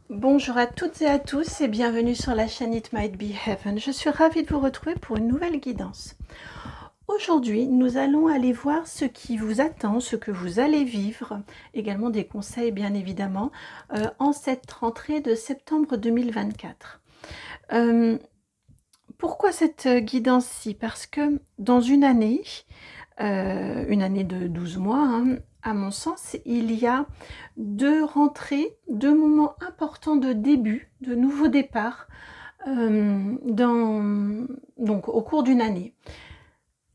Bonjour à toutes et à tous et bienvenue sur la chaîne It Might Be Heaven. Je suis ravie de vous retrouver pour une nouvelle guidance. Aujourd'hui, nous allons aller voir ce qui vous attend, ce que vous allez vivre, également des conseils bien évidemment, en cette rentrée de septembre 2024. Pourquoi cette guidance-ci? Parce que dans une année de 12 mois, hein, à mon sens, il y a deux rentrées, deux moments importants de début, de nouveau départ, donc au cours d'une année.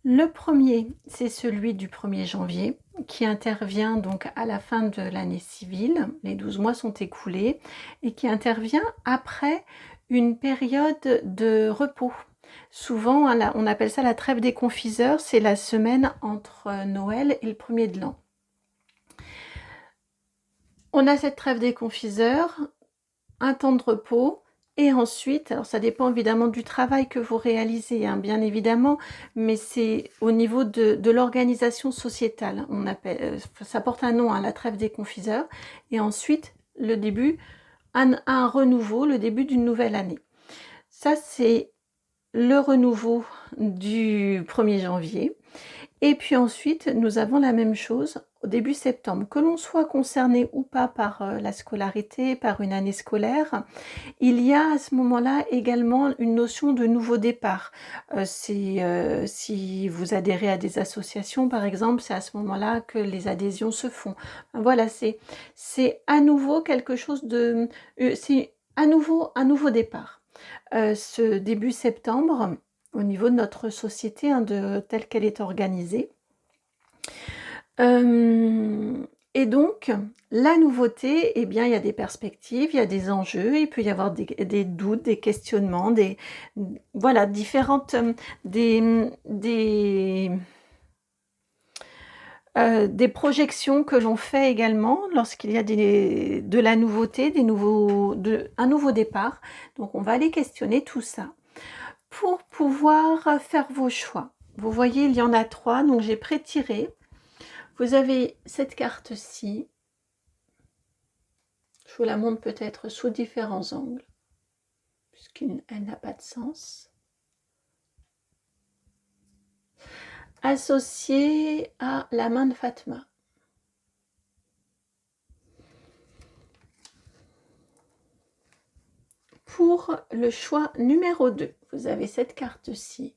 Le premier, c'est celui du 1er janvier, qui intervient donc à la fin de l'année civile, les 12 mois sont écoulés, et qui intervient après une période de repos. Souvent, on appelle ça la trêve des confiseurs, c'est la semaine entre Noël et le 1er de l'an. On a cette trêve des confiseurs, un temps de repos, et ensuite, alors ça dépend évidemment du travail que vous réalisez, hein, bien évidemment, mais c'est au niveau de l'organisation sociétale. Ça porte un nom, hein, la trêve des confiseurs, et ensuite le début, un renouveau, le début d'une nouvelle année. Ça, c'est le renouveau du 1er janvier. Et puis ensuite, nous avons la même chose au début septembre. Que l'on soit concerné ou pas par la scolarité, par une année scolaire, il y a à ce moment-là également une notion de nouveau départ. Si vous adhérez à des associations, par exemple, c'est à ce moment-là que les adhésions se font. Voilà, c'est à nouveau quelque chose de... c'est à nouveau un nouveau départ. Ce début septembre, au niveau de notre société, hein, telle qu'elle est organisée. Et donc, la nouveauté, eh bien, il y a des perspectives, il y a des enjeux, il peut y avoir des doutes, des questionnements, voilà, différentes, des projections que l'on fait également lorsqu'il y a de la nouveauté, un nouveau départ. Donc, on va aller questionner tout ça pour pouvoir faire vos choix. Vous voyez, il y en a 3, donc j'ai pré-tiré. Vous avez cette carte-ci. Je vous la montre peut-être sous différents angles, puisqu'elle n'a pas de sens. Associée à la main de Fatma. Pour le choix numéro 2, vous avez cette carte-ci.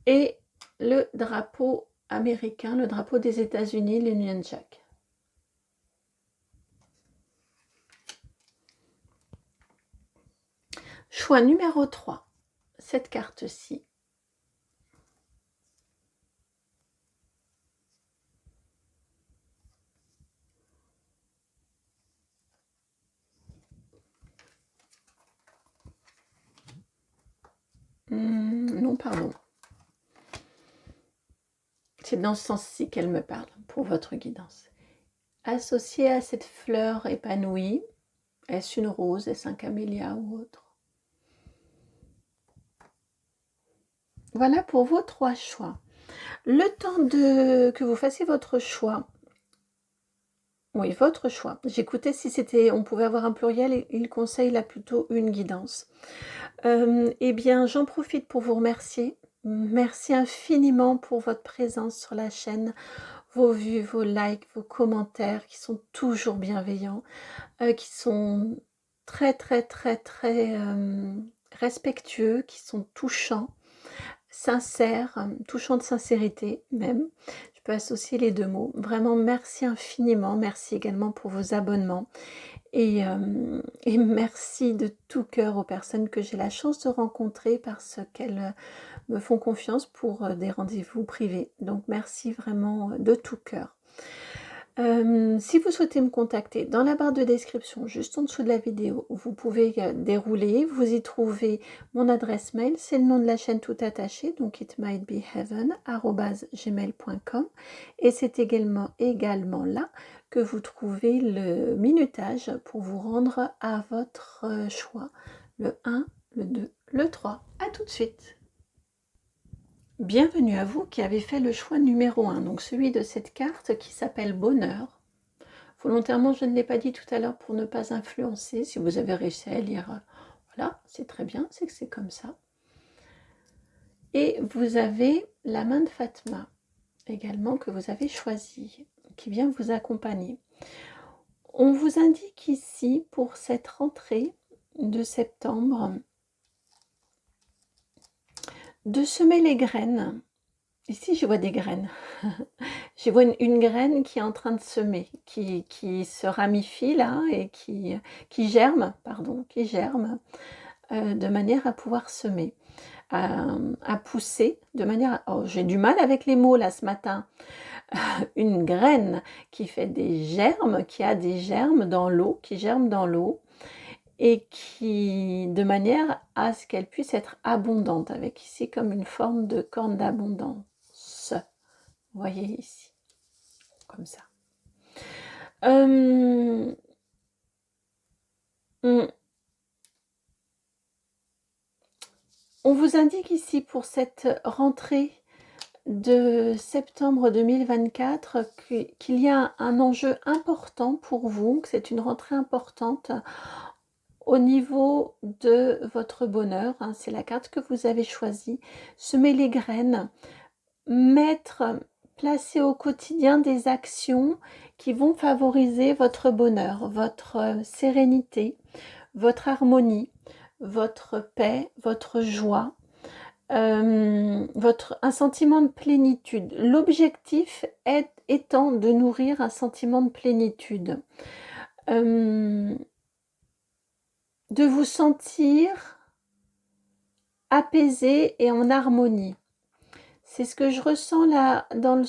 Et le drapeau américain, le drapeau des États-Unis, l'Union Jack. Choix numéro 3, cette carte-ci. Non, pardon. C'est dans ce sens-ci qu'elle me parle, pour votre guidance. Associée à cette fleur épanouie, est-ce une rose, est-ce un camélia ou autre? Voilà pour vos 3 choix. Le temps que vous fassiez votre choix. Oui, votre choix. J'écoutais si on pouvait avoir un pluriel et il conseille là plutôt une guidance. Eh bien, j'en profite pour vous remercier. Merci infiniment pour votre présence sur la chaîne, vos vues, vos likes, vos commentaires qui sont toujours bienveillants, qui sont très, très, très, très respectueux, qui sont touchants, sincères, touchants de sincérité même. Je peux associer les deux mots. Vraiment, merci infiniment. Merci également pour vos abonnements. Et merci de tout cœur aux personnes que j'ai la chance de rencontrer parce qu'elles me font confiance pour des rendez-vous privés. Donc, merci vraiment de tout cœur. Si vous souhaitez me contacter, dans la barre de description, juste en dessous de la vidéo, vous pouvez dérouler, vous y trouvez mon adresse mail, c'est le nom de la chaîne tout attaché, donc itmightbeheaven@gmail.com, et c'est également là que vous trouvez le minutage pour vous rendre à votre choix, le 1, le 2, le 3. À tout de suite. Bienvenue à vous qui avez fait le choix numéro 1, donc celui de cette carte qui s'appelle Bonheur. Volontairement, je ne l'ai pas dit tout à l'heure pour ne pas influencer. Si vous avez réussi à lire, voilà, c'est très bien, c'est que c'est comme ça. Et vous avez la main de Fatma également que vous avez choisie, qui vient vous accompagner. On vous indique ici pour cette rentrée de septembre de semer les graines. Ici, je vois des graines. Je vois une graine qui est en train de semer, qui se ramifie là et qui germe, de manière à pouvoir semer, à pousser, de manière à... Oh, j'ai du mal avec les mots là ce matin. Une graine qui fait des germes, qui a des germes dans l'eau, qui germe dans l'eau, et qui, de manière à ce qu'elle puisse être abondante, avec ici comme une forme de corne d'abondance. Vous voyez ici, comme ça. On vous indique ici pour cette rentrée de septembre 2024 qu'il y a un enjeu important pour vous, que c'est une rentrée importante au niveau de votre bonheur. C'est la carte que vous avez choisie. Semer les graines, placer au quotidien des actions qui vont favoriser votre bonheur, votre sérénité, votre harmonie, votre paix, votre joie, un sentiment de plénitude. L'objectif étant de nourrir un sentiment de plénitude, de vous sentir apaisé et en harmonie. C'est ce que je ressens là dans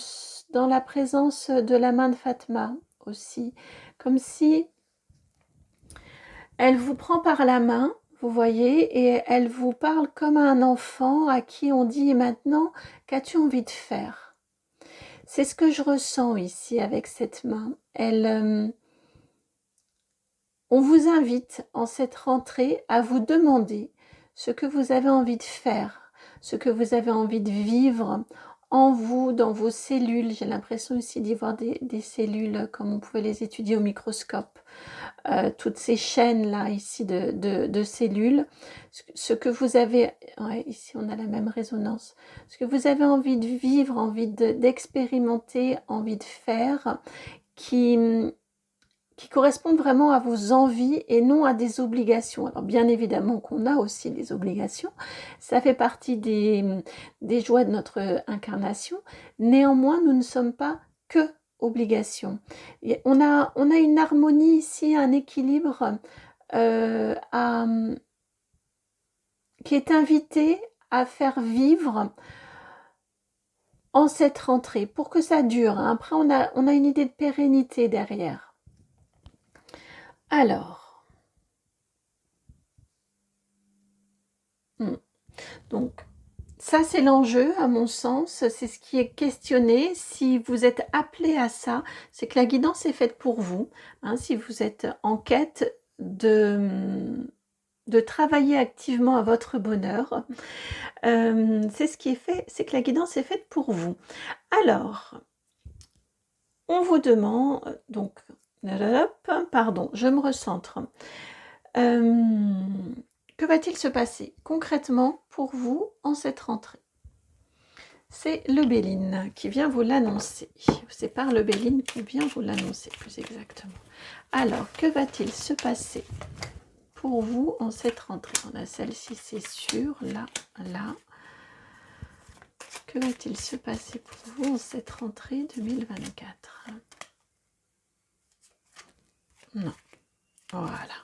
la présence de la main de Fatma aussi, comme si elle vous prend par la main, vous voyez, et elle vous parle comme à un enfant à qui on dit maintenant, qu'as-tu envie de faire? C'est ce que je ressens ici avec cette main. On vous invite en cette rentrée à vous demander ce que vous avez envie de faire, ce que vous avez envie de vivre en vous, dans vos cellules. J'ai l'impression ici d'y voir des cellules comme on pouvait les étudier au microscope. Toutes ces chaînes là ici de cellules, ce que vous avez, ouais, ici on a la même résonance, ce que vous avez envie de vivre, envie d'expérimenter, envie de faire, qui correspondent vraiment à vos envies et non à des obligations. Alors bien évidemment qu'on a aussi des obligations, ça fait partie des joies de notre incarnation, néanmoins nous ne sommes pas que obligations. Et on a une harmonie ici, un équilibre qui est invité à faire vivre en cette rentrée pour que ça dure. Après on a une idée de pérennité derrière. Alors, donc, ça c'est l'enjeu à mon sens, c'est ce qui est questionné. Si vous êtes appelé à ça, c'est que la guidance est faite pour vous. Si vous êtes en quête de travailler activement à votre bonheur, c'est ce qui est fait, c'est que la guidance est faite pour vous. Alors, on vous demande, donc, pardon, je me recentre. Que va-t-il se passer concrètement pour vous en cette rentrée? C'est le Béline qui vient vous l'annoncer. C'est par le Béline qui vient vous l'annoncer, plus exactement. Alors, que va-t-il se passer pour vous en cette rentrée? On a celle-ci, c'est sûr, là, là. Que va-t-il se passer pour vous en cette rentrée 2024? Non. Voilà.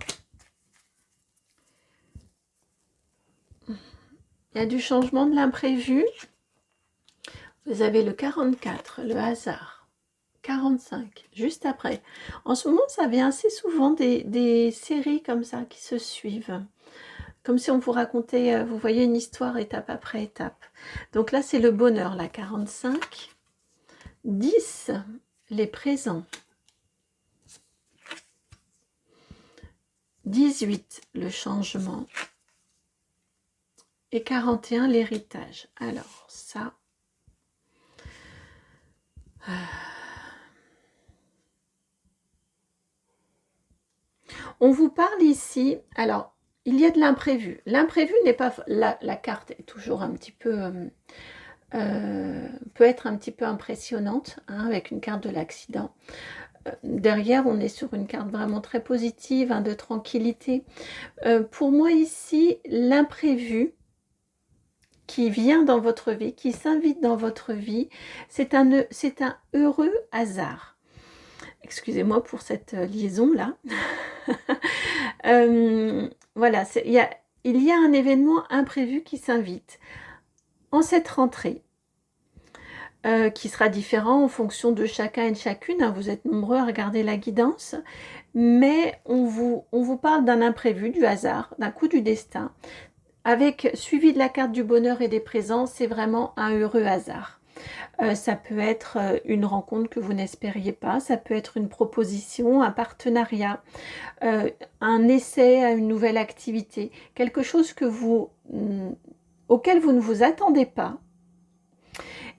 Il y a du changement, de l'imprévu. Vous avez le 44, le hasard. 45, juste après. En ce moment, ça vient assez souvent des séries comme ça qui se suivent. Comme si on vous racontait, vous voyez, une histoire étape après étape. Donc là, c'est le bonheur, la 45. 10, les présents. 18, le changement. Et 41, l'héritage. Alors, ça... On vous parle ici, alors, il y a de l'imprévu. L'imprévu n'est pas... La carte est toujours un petit peu... peut être un petit peu impressionnante, hein, avec une carte de l'accident. Derrière, on est sur une carte vraiment très positive, hein, de tranquillité. Pour moi ici, l'imprévu qui vient dans votre vie, qui s'invite dans votre vie, c'est un heureux hasard. Excusez-moi pour cette liaison-là. Voilà, il y a un événement imprévu qui s'invite en cette rentrée, qui sera différent en fonction de chacun et de chacune. Hein, vous êtes nombreux à regarder la guidance, mais on vous parle d'un imprévu, du hasard, d'un coup du destin, avec suivi de la carte du bonheur et des présents. C'est vraiment un heureux hasard. Ça peut être une rencontre que vous n'espériez pas, ça peut être une proposition, un partenariat, un essai à une nouvelle activité, quelque chose que auquel vous ne vous attendez pas,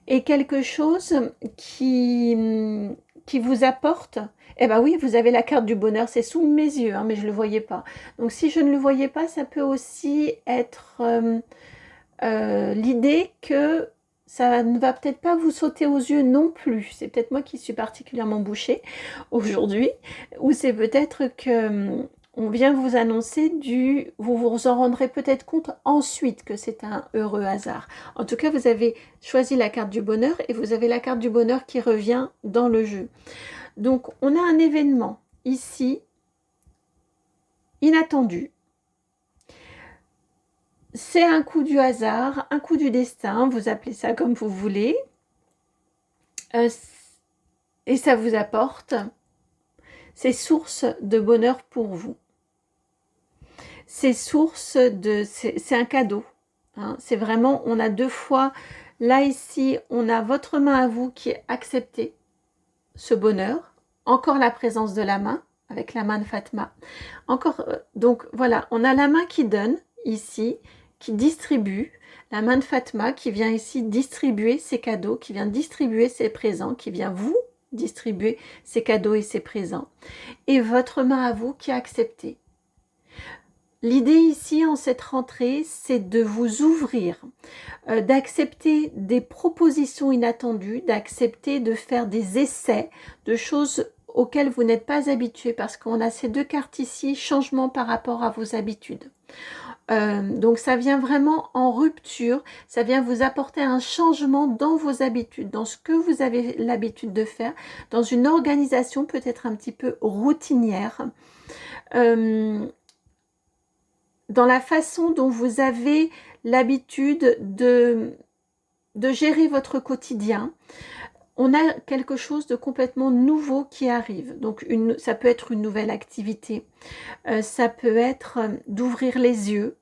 et quelque chose qui vous apporte. Eh bien oui, vous avez la carte du bonheur, c'est sous mes yeux, hein, mais je ne le voyais pas. Donc si je ne le voyais pas, ça peut aussi être l'idée que ça ne va peut-être pas vous sauter aux yeux non plus. C'est peut-être moi qui suis particulièrement bouchée aujourd'hui, ou c'est peut-être que on vient vous annoncer vous vous en rendrez peut-être compte ensuite que c'est un heureux hasard. En tout cas, vous avez choisi la carte du bonheur et vous avez la carte du bonheur qui revient dans le jeu. Donc, on a un événement ici inattendu. C'est un coup du hasard, un coup du destin, vous appelez ça comme vous voulez. Et ça vous apporte ces sources de bonheur pour vous. C'est un cadeau. Hein. C'est vraiment, on a deux fois, là ici, on a votre main à vous qui est acceptée ce bonheur. Encore la présence de la main, avec la main de Fatma. Encore, donc voilà, on a la main qui donne ici, qui distribue, la main de Fatma qui vient ici distribuer ses cadeaux, qui vient distribuer ses présents, qui vient vous distribuer ses cadeaux et ses présents. Et votre main à vous qui a accepté. L'idée ici, en cette rentrée, c'est de vous ouvrir, d'accepter des propositions inattendues, d'accepter de faire des essais de choses auxquelles vous n'êtes pas habitué, parce qu'on a ces deux cartes ici, changement par rapport à vos habitudes. Donc ça vient vraiment en rupture, ça vient vous apporter un changement dans vos habitudes, dans ce que vous avez l'habitude de faire, dans une organisation peut-être un petit peu routinière, dans la façon dont vous avez l'habitude de gérer votre quotidien. On a quelque chose de complètement nouveau qui arrive. Donc ça peut être une nouvelle activité, ça peut être d'ouvrir les yeux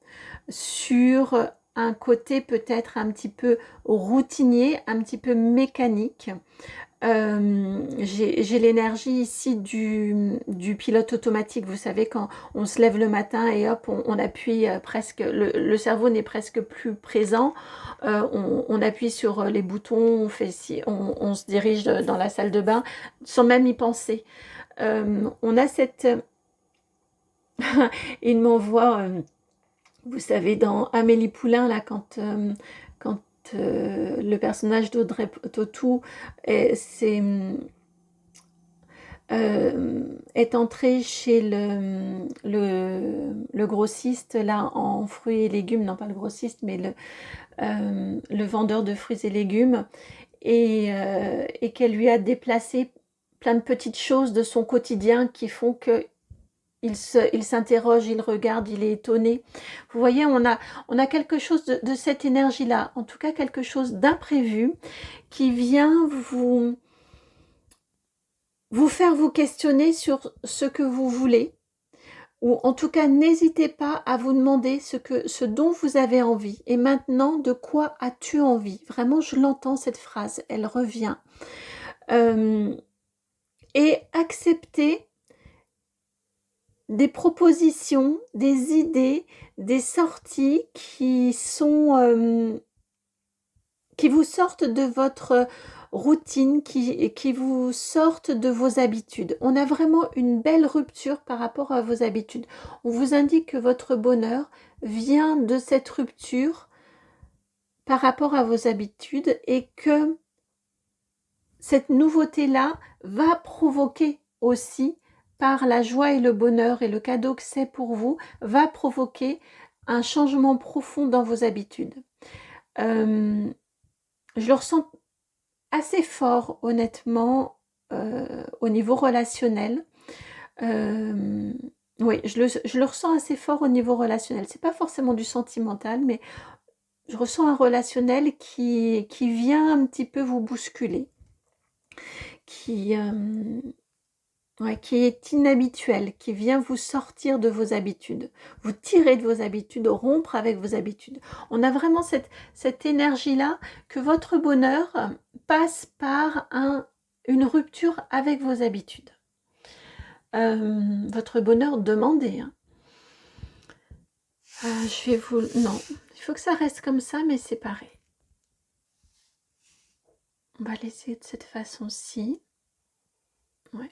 sur un côté peut-être un petit peu routinier, un petit peu mécanique. J'ai l'énergie ici du pilote automatique. Vous savez, quand on se lève le matin et hop, on appuie presque, le cerveau n'est presque plus présent. On appuie sur les boutons, on se dirige dans la salle de bain sans même y penser. On a cette... Il m'envoie, vous savez, dans Amélie Poulain, là, quand le personnage d'Audrey Tautou est entré chez le grossiste là en fruits et légumes, non pas le grossiste mais le vendeur de fruits et légumes, et qu'elle lui a déplacé plein de petites choses de son quotidien qui font que il s'interroge, il regarde, il est étonné. Vous voyez, on a quelque chose de cette énergie-là, en tout cas quelque chose d'imprévu qui vient vous faire vous questionner sur ce que vous voulez, ou en tout cas n'hésitez pas à vous demander ce dont vous avez envie. Et maintenant, de quoi as-tu envie? Vraiment, je l'entends cette phrase, elle revient. Et accepter des propositions, des idées, des sorties qui vous sortent de votre routines qui vous sortent de vos habitudes. On a vraiment une belle rupture par rapport à vos habitudes. On vous indique que votre bonheur vient de cette rupture par rapport à vos habitudes et que cette nouveauté-là va provoquer aussi, par la joie et le bonheur et le cadeau que c'est pour vous, va provoquer un changement profond dans vos habitudes. Je le ressens assez fort, honnêtement, au niveau relationnel. Oui, je le ressens assez fort au niveau relationnel. C'est pas forcément du sentimental, mais je ressens un relationnel qui vient un petit peu vous bousculer, qui est inhabituel, qui vient vous sortir de vos habitudes, vous tirer de vos habitudes, rompre avec vos habitudes. On a vraiment cette énergie-là que votre bonheur passe par une rupture avec vos habitudes. Votre bonheur demandé. Hein. Je vais vous... Non, il faut que ça reste comme ça, mais séparé. On va laisser de cette façon-ci. Ouais.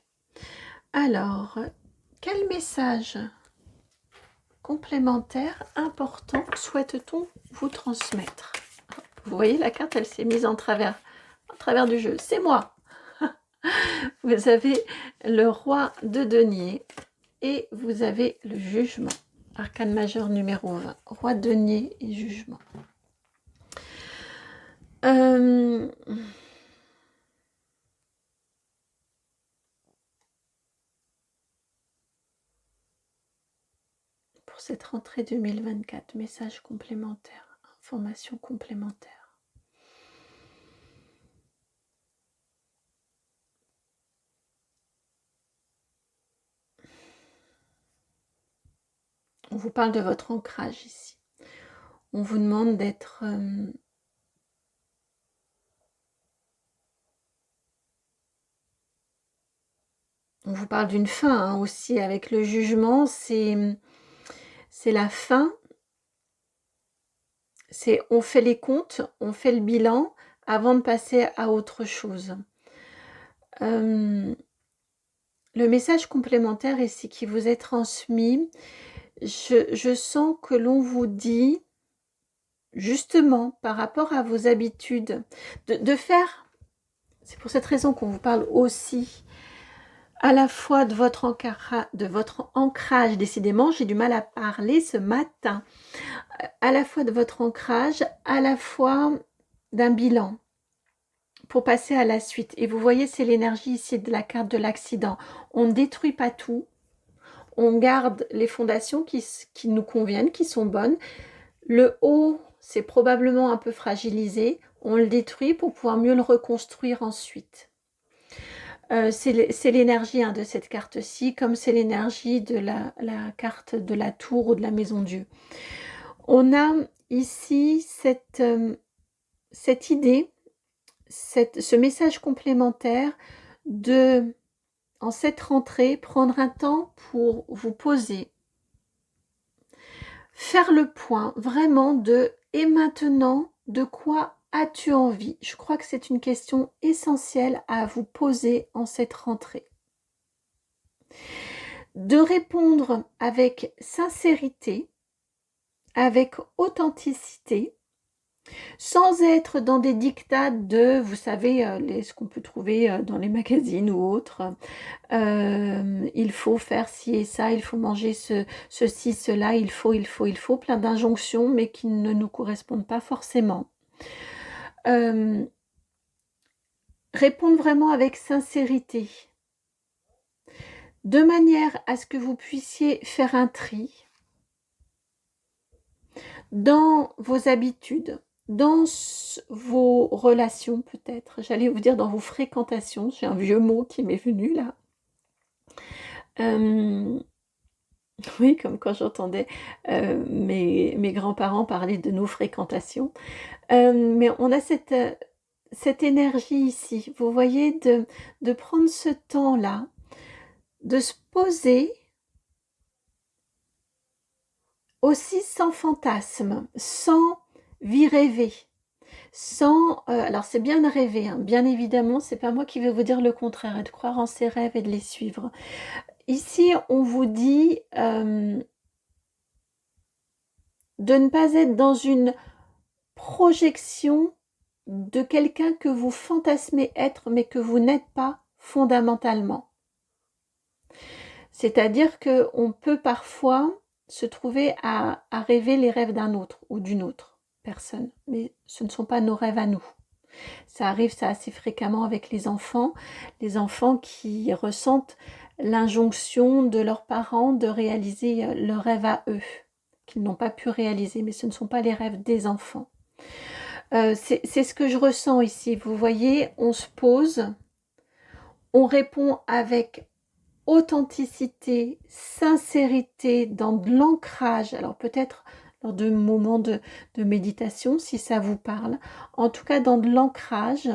Alors, quel message complémentaire important souhaite-t-on vous transmettre? Vous voyez, la carte, elle s'est mise en travers du jeu. C'est moi. Vous avez le roi de denier et vous avez le jugement. Arcane majeur numéro 20. Roi de denier et jugement. Pour cette rentrée 2024, message complémentaire, information complémentaire. On vous parle de votre ancrage ici. On vous demande d'être... on vous parle d'une fin hein, aussi avec le jugement. C'est la fin. C'est on fait les comptes, on fait le bilan avant de passer à autre chose. Le message complémentaire ici qui vous est transmis, je sens que l'on vous dit, justement, par rapport à vos habitudes, de faire, c'est pour cette raison qu'on vous parle aussi, à la fois de votre ancrage, décidément, j'ai du mal à parler ce matin, à la fois de votre ancrage, à la fois d'un bilan, pour passer à la suite. Et vous voyez, c'est l'énergie ici de la carte de l'accident. On ne détruit pas tout, on garde les fondations qui nous conviennent, qui sont bonnes. Le haut, c'est probablement un peu fragilisé, on le détruit pour pouvoir mieux le reconstruire ensuite. C'est l'énergie hein, de cette carte-ci, comme c'est l'énergie de la carte de la tour ou de la maison Dieu. On a ici cette idée, ce message complémentaire de, en cette rentrée, prendre un temps pour vous poser, faire le point vraiment de « et maintenant, de quoi as-tu envie ?» Je crois que c'est une question essentielle à vous poser en cette rentrée. De répondre avec sincérité, avec authenticité, sans être dans des dictats de, vous savez, ce qu'on peut trouver dans les magazines ou autres. Il faut faire ci et ça, il faut manger ceci, cela, il faut, plein d'injonctions, mais qui ne nous correspondent pas forcément. Répondre vraiment avec sincérité, de manière à ce que vous puissiez faire un tri dans vos habitudes, dans vos relations peut-être, j'allais vous dire dans vos fréquentations, j'ai un vieux mot qui m'est venu là. Oui, comme quand j'entendais mes grands-parents parler de nos fréquentations. Mais on a cette énergie ici, vous voyez, de prendre ce temps-là, de se poser aussi sans fantasme, sans vie rêvée, sans... alors c'est bien de rêver, hein, bien évidemment, c'est pas moi qui vais vous dire le contraire, et de croire en ses rêves et de les suivre. Ici, on vous dit de ne pas être dans une projection de quelqu'un que vous fantasmez être, mais que vous n'êtes pas fondamentalement. C'est-à-dire qu'on peut parfois se trouver à rêver les rêves d'un autre ou d'une autre personne, mais ce ne sont pas nos rêves à nous. Ça arrive ça assez fréquemment avec les enfants qui ressentent l'injonction de leurs parents de réaliser leurs rêves à eux, qu'ils n'ont pas pu réaliser, mais ce ne sont pas les rêves des enfants. C'est ce que je ressens ici. Vous voyez, on se pose, on répond avec authenticité, sincérité, dans de l'ancrage. Alors peut-être lors de moments de méditation, si ça vous parle. En tout cas, dans de l'ancrage.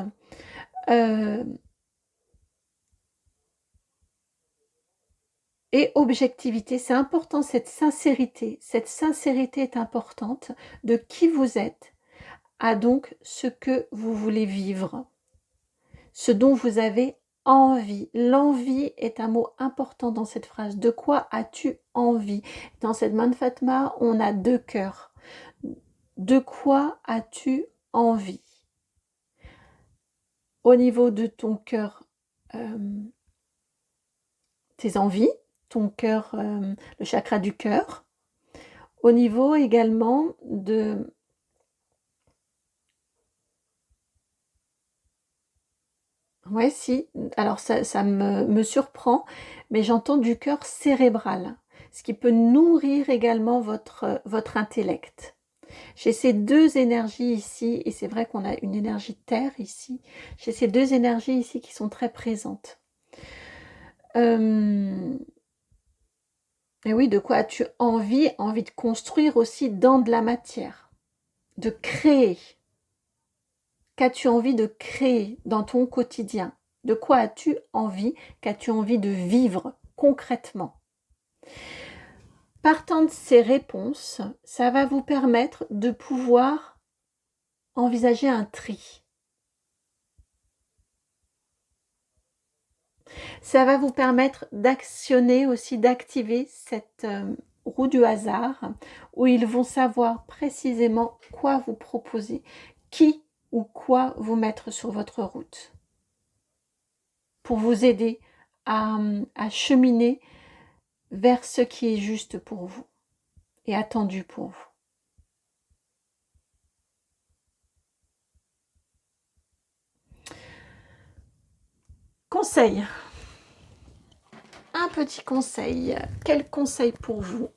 Et objectivité, c'est important, cette sincérité. Cette sincérité est importante de qui vous êtes à donc ce que vous voulez vivre, ce dont vous avez envie. L'envie est un mot important dans cette phrase. De quoi as-tu envie? Dans cette main de Fatma, on a 2 cœurs. De quoi as-tu envie? Au niveau de ton cœur, tes envies, ton cœur, le chakra du cœur. Au niveau également de... Ouais, si. Alors ça me surprend, mais j'entends du cœur cérébral, ce qui peut nourrir également votre intellect. J'ai ces 2 énergies ici, et c'est vrai qu'on a une énergie terre ici. J'ai ces 2 énergies ici qui sont très présentes. Et oui, de quoi as-tu envie? Envie de construire aussi dans de la matière, de créer. Qu'as-tu envie de créer dans ton quotidien? De quoi as-tu envie? Qu'as-tu envie de vivre concrètement? Partant de ces réponses, ça va vous permettre de pouvoir envisager un tri. Ça va vous permettre d'actionner aussi, d'activer cette roue du hasard où ils vont savoir précisément quoi vous proposer, qui ou quoi vous mettre sur votre route pour vous aider à cheminer vers ce qui est juste pour vous et attendu pour vous. Conseil. Un petit conseil. Quel conseil pour vous?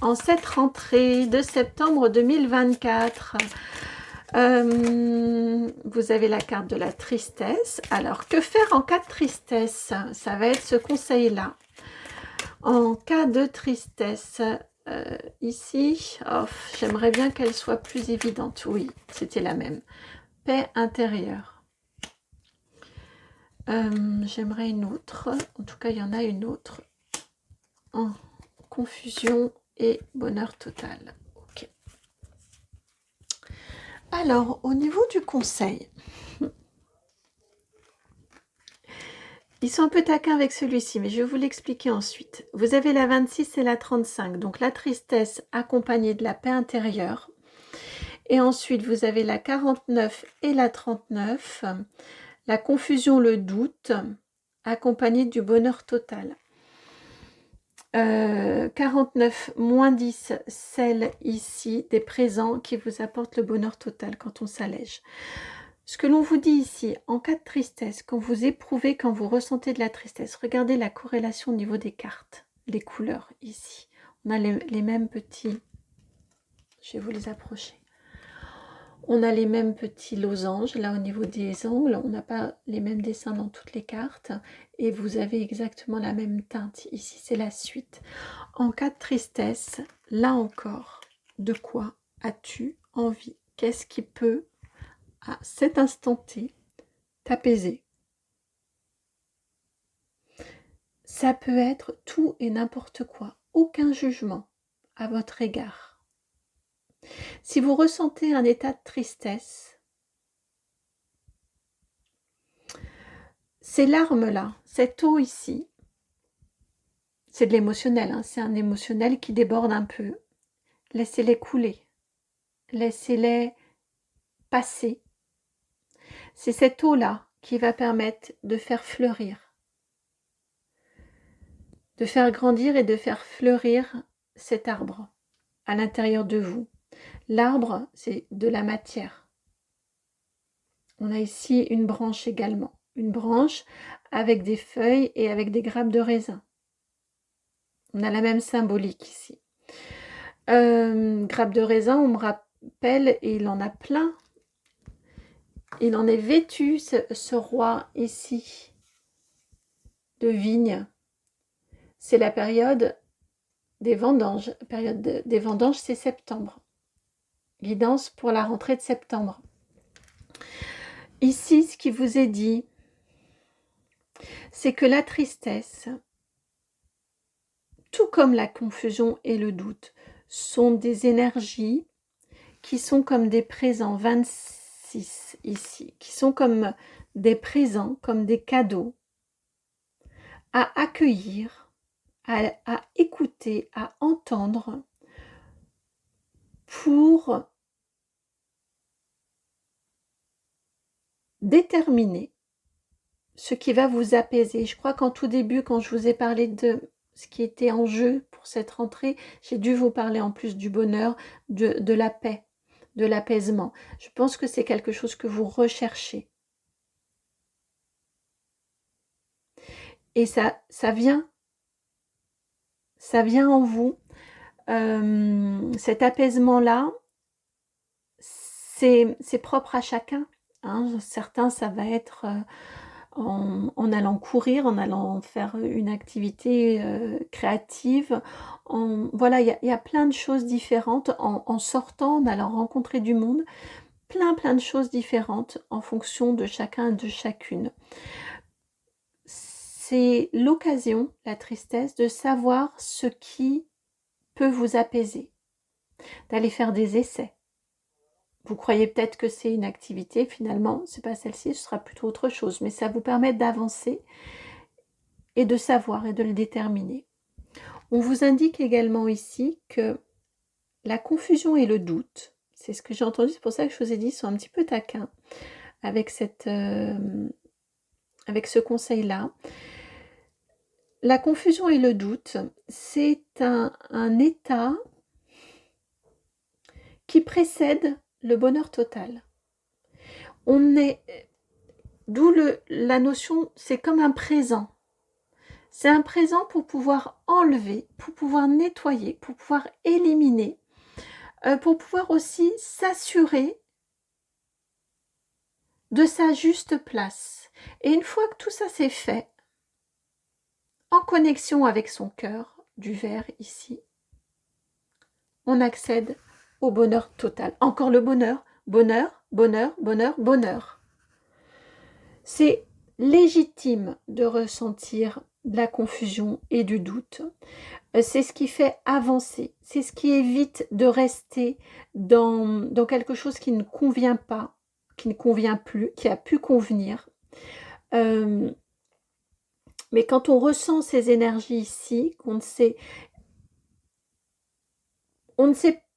En cette rentrée de septembre 2024, vous avez la carte de la tristesse. Alors, que faire en cas de tristesse? Ça va être ce conseil-là. En cas de tristesse, ici, oh, j'aimerais bien qu'elle soit plus évidente. Oui, c'était la même. Paix intérieure. J'aimerais une autre. En tout cas, il y en a une autre. En confusion et bonheur total. Ok. Alors, au niveau du conseil, ils sont un peu taquins avec celui-ci, mais je vais vous l'expliquer ensuite. Vous avez la 26 et la 35, donc la tristesse accompagnée de la paix intérieure. Et ensuite, vous avez la 49 et la 39, la confusion, le doute, accompagnée du bonheur total. 49 moins 10, celle ici des présents qui vous apportent le bonheur total quand on s'allège. Ce que l'on vous dit ici, en cas de tristesse, quand vous éprouvez, quand vous ressentez de la tristesse, regardez la corrélation au niveau des cartes, les couleurs ici. On a les mêmes petits, je vais vous les approcher. On a les mêmes petits losanges, là au niveau des angles, on n'a pas les mêmes dessins dans toutes les cartes, et vous avez exactement la même teinte, ici c'est la suite. En cas de tristesse, là encore, de quoi as-tu envie? Qu'est-ce qui peut, à cet instant T, t'apaiser? Ça peut être tout et n'importe quoi, aucun jugement à votre égard. Si vous ressentez un état de tristesse, ces larmes-là, cette eau ici, c'est de l'émotionnel, hein, c'est un émotionnel qui déborde un peu. Laissez-les couler, laissez-les passer. C'est cette eau-là qui va permettre de faire fleurir, de faire grandir et de faire fleurir cet arbre à l'intérieur de vous. L'arbre, c'est de la matière. On a ici une branche également, une branche avec des feuilles et avec des grappes de raisin. On a la même symbolique ici. Grappes de raisin, on me rappelle, et il en a plein. Il en est vêtu, ce roi ici, de vigne. C'est la période des vendanges. La période des vendanges, c'est septembre. Guidance pour la rentrée de septembre. Ici, ce qui vous est dit, c'est que la tristesse, tout comme la confusion et le doute, sont des énergies qui sont comme des présents, 26 ici, qui sont comme des présents, comme des cadeaux à accueillir, à écouter, à entendre pour déterminer ce qui va vous apaiser. Je crois qu'en tout début, quand je vous ai parlé de ce qui était en jeu pour cette rentrée, j'ai dû vous parler en plus du bonheur, de la paix, de l'apaisement. Je pense que c'est quelque chose que vous recherchez. Et ça vient en vous. Cet apaisement-là, c'est propre à chacun. Hein. Certains, ça va être en allant courir, en allant faire une activité créative. Voilà, il y a plein de choses différentes. En sortant, en allant rencontrer du monde, plein de choses différentes en fonction de chacun et de chacune. C'est l'occasion, la tristesse, de savoir ce qui peut vous apaiser, d'aller faire des essais. Vous croyez peut-être que c'est une activité, finalement, c'est pas celle-ci, ce sera plutôt autre chose, mais ça vous permet d'avancer et de savoir et de le déterminer. On vous indique également ici que la confusion et le doute, c'est ce que j'ai entendu, c'est pour ça que je vous ai dit, sont un petit peu taquins avec avec ce conseil-là. La confusion et le doute, c'est un état qui précède le bonheur total. D'où la notion, c'est comme un présent. C'est un présent pour pouvoir enlever, pour pouvoir nettoyer, pour pouvoir éliminer, pour pouvoir aussi s'assurer de sa juste place. Et une fois que tout ça c'est fait, en connexion avec son cœur, du verre ici, on accède au bonheur total. Encore le bonheur, bonheur, bonheur, bonheur, bonheur. C'est légitime de ressentir de la confusion et du doute. C'est ce qui fait avancer, c'est ce qui évite de rester dans quelque chose qui ne convient pas, qui ne convient plus, qui a pu convenir. Mais quand on ressent ces énergies ici, on ne sait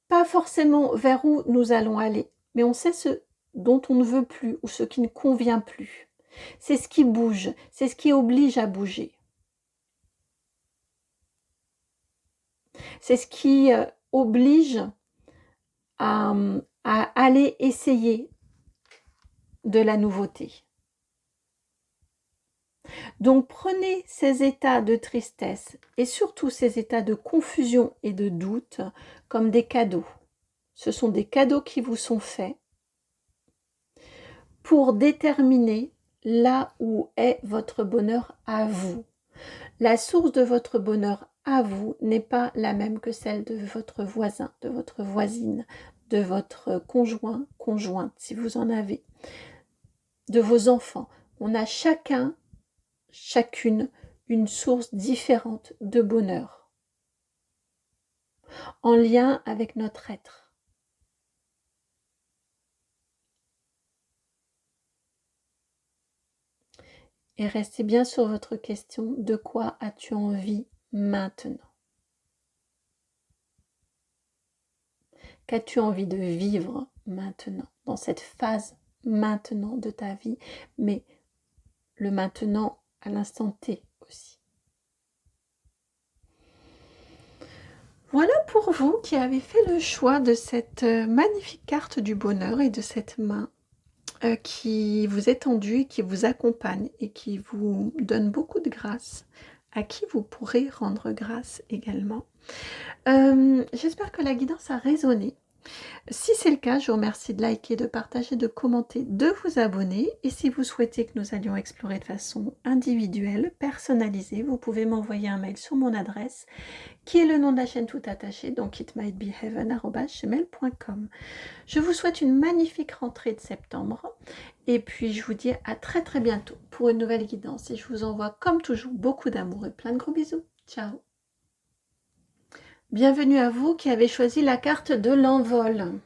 pas forcément vers où nous allons aller, mais on sait ce dont on ne veut plus ou ce qui ne convient plus. C'est ce qui bouge, c'est ce qui oblige à bouger. C'est ce qui oblige à aller essayer de la nouveauté. Donc prenez ces états de tristesse et surtout ces états de confusion et de doute comme des cadeaux. Ce sont des cadeaux qui vous sont faits pour déterminer là où est votre bonheur à vous. La source de votre bonheur à vous n'est pas la même que celle de votre voisin, de votre voisine, de votre conjoint, conjointe, si vous en avez, de vos enfants. On a chacune, une source différente de bonheur, en lien avec notre être. Et restez bien sur votre question, de quoi as-tu envie maintenant? Qu'as-tu envie de vivre maintenant, dans cette phase maintenant de ta vie, mais le maintenant à l'instant T aussi. Voilà pour vous qui avez fait le choix de cette magnifique carte du bonheur et de cette main qui vous est tendue, qui vous accompagne et qui vous donne beaucoup de grâce, à qui vous pourrez rendre grâce également. J'espère que la guidance a résonné. Si c'est le cas, je vous remercie de liker, de partager, de commenter, de vous abonner. Et si vous souhaitez que nous allions explorer de façon individuelle, personnalisée, vous pouvez m'envoyer un mail sur mon adresse, qui est le nom de la chaîne tout attaché, donc itmightbeheaven@gmail.com. Je vous souhaite une magnifique rentrée de septembre. Et puis, je vous dis à très très bientôt pour une nouvelle guidance. Et je vous envoie, comme toujours, beaucoup d'amour et plein de gros bisous. Ciao! Bienvenue à vous qui avez choisi la carte de l'envol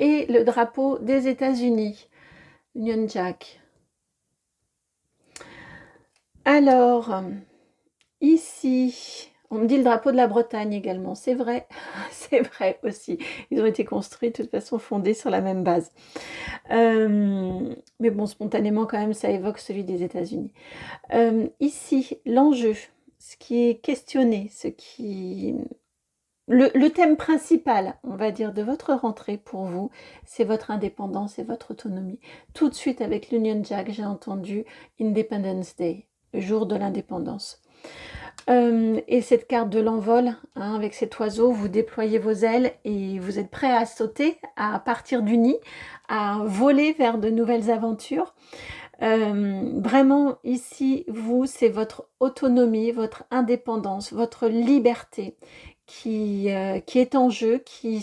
et le drapeau des États-Unis, Union Jack. Alors, ici, on me dit le drapeau de la Bretagne également, c'est vrai, c'est vrai aussi. Ils ont été construits de toute façon fondés sur la même base. Mais bon, spontanément quand même, ça évoque celui des États-Unis. Ici, l'enjeu, ce qui est questionné, ce qui... Le thème principal, on va dire, de votre rentrée pour vous, c'est votre indépendance et votre autonomie. Tout de suite, avec l'Union Jack, j'ai entendu Independence Day, le jour de l'indépendance. Et cette carte de l'envol, hein, avec cet oiseau, vous déployez vos ailes et vous êtes prêt à sauter, à partir du nid, à voler vers de nouvelles aventures. Vraiment, ici, vous, c'est votre autonomie, votre indépendance, votre liberté qui est en jeu, qui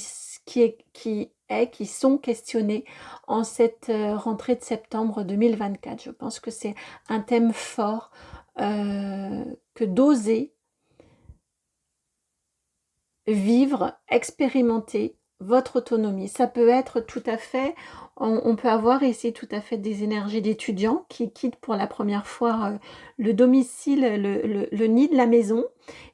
sont questionnés en cette rentrée de septembre 2024. Je pense que c'est un thème fort que d'oser vivre, expérimenter votre autonomie. Ça peut être tout à fait, on peut avoir ici tout à fait des énergies d'étudiants qui quittent pour la première fois le domicile, le nid de la maison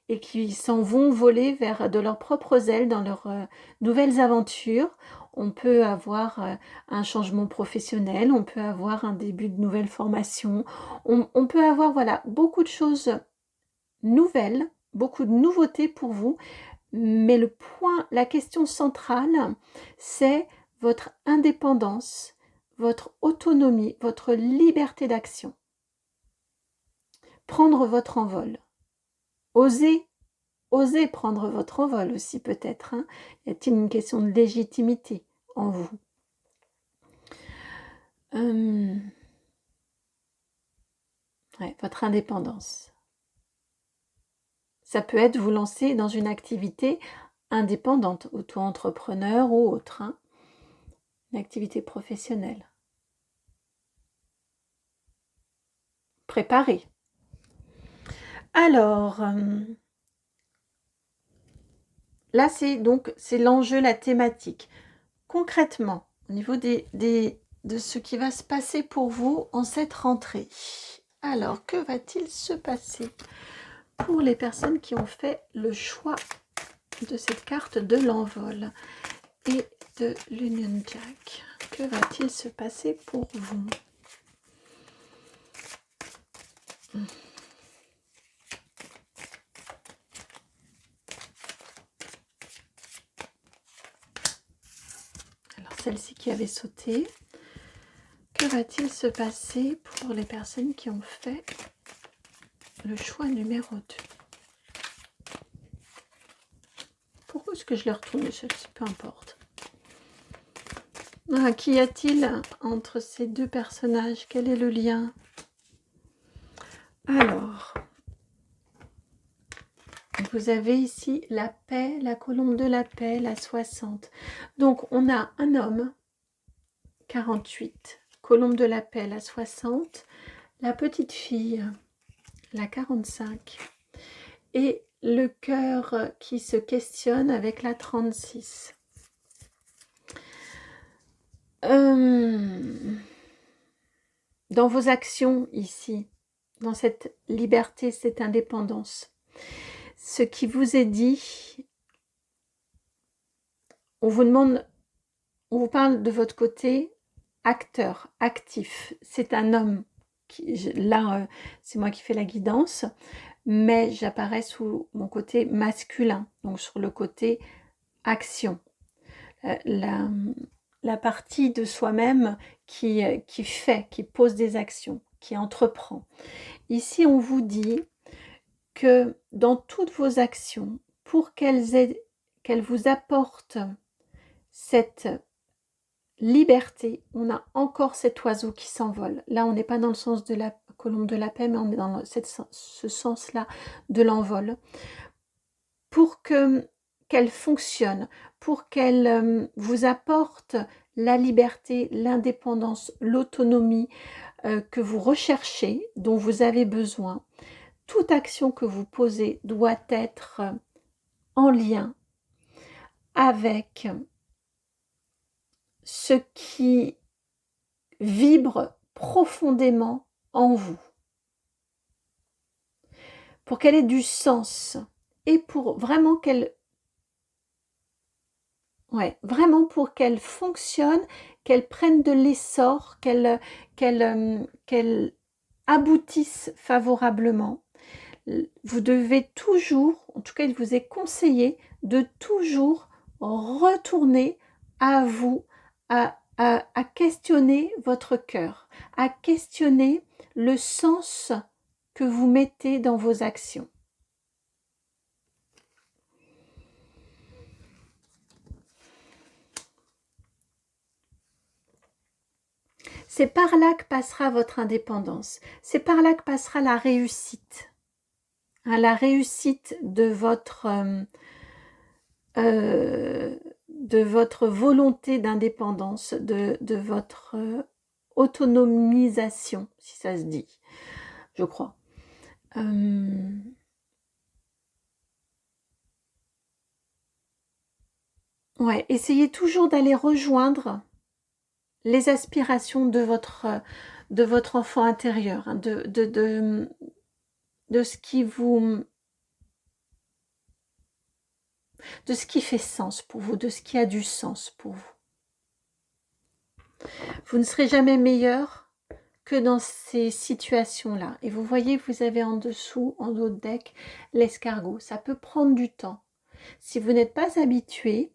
et qui s'en vont voler vers de leurs propres ailes dans leurs nouvelles aventures. On peut avoir un changement professionnel, on peut avoir un début de nouvelle formation, on peut avoir voilà, beaucoup de choses nouvelles, beaucoup de nouveautés pour vous. Mais le point, la question centrale, c'est votre indépendance, votre autonomie, votre liberté d'action. Prendre votre envol. Osez prendre votre envol aussi peut-être. Hein. Y a-t-il une question de légitimité en vous? Ouais, votre indépendance. Ça peut être vous lancer dans une activité indépendante, auto-entrepreneur ou autre, hein, une activité professionnelle. Préparez. Alors, là c'est l'enjeu, la thématique. Concrètement, au niveau de ce qui va se passer pour vous en cette rentrée. Alors, que va-t-il se passer pour les personnes qui ont fait le choix de cette carte de l'envol et de l'Union Jack? Que va-t-il se passer pour vous? Alors, celle-ci qui avait sauté. Que va-t-il se passer pour les personnes qui ont fait le choix numéro 2? Pourquoi est-ce que je l'ai retourné celle-ci? Peu importe. Ah, qu'y a-t-il entre ces deux personnages? Quel est le lien? Alors, vous avez ici la paix, la colombe de la paix, la 60. Donc, on a un homme, 48, colombe de la paix, la 60, la petite fille, la 45, et le cœur qui se questionne avec la 36. Dans vos actions ici, dans cette liberté, cette indépendance. Ce qui vous est dit, on vous demande, on vous parle de votre côté acteur, actif. C'est un homme. Là, c'est moi qui fais la guidance, mais j'apparais sous mon côté masculin, donc sur le côté action. La partie de soi-même qui fait, qui pose des actions, qui entreprend. Ici, on vous dit que dans toutes vos actions, pour qu'elles vous apportent cette liberté, on a encore cet oiseau qui s'envole. Là, on n'est pas dans le sens de la colombe de la paix, mais on est dans ce sens-là de l'envol. Pour qu'elle fonctionne, pour qu'elle vous apporte la liberté, l'indépendance, l'autonomie que vous recherchez, dont vous avez besoin, toute action que vous posez doit être en lien avec ce qui vibre profondément en vous. Pour qu'elle ait du sens et pour vraiment vraiment pour qu'elle fonctionne, qu'elle prenne de l'essor, qu'elle aboutisse favorablement. Vous devez toujours, en tout cas il vous est conseillé, de toujours retourner à vous, à questionner votre cœur, à questionner le sens que vous mettez dans vos actions. C'est par là que passera votre indépendance. C'est par là que passera la réussite. La réussite de votre volonté d'indépendance, de votre autonomisation, si ça se dit, je crois. Ouais, essayez toujours d'aller rejoindre les aspirations de votre enfant intérieur, hein, de ce qui fait sens pour vous, de ce qui a du sens pour vous. Vous ne serez jamais meilleur que dans ces situations-là. Et vous voyez, vous avez en dessous, en haut de deck, l'escargot. Ça peut prendre du temps. Si vous n'êtes pas habitué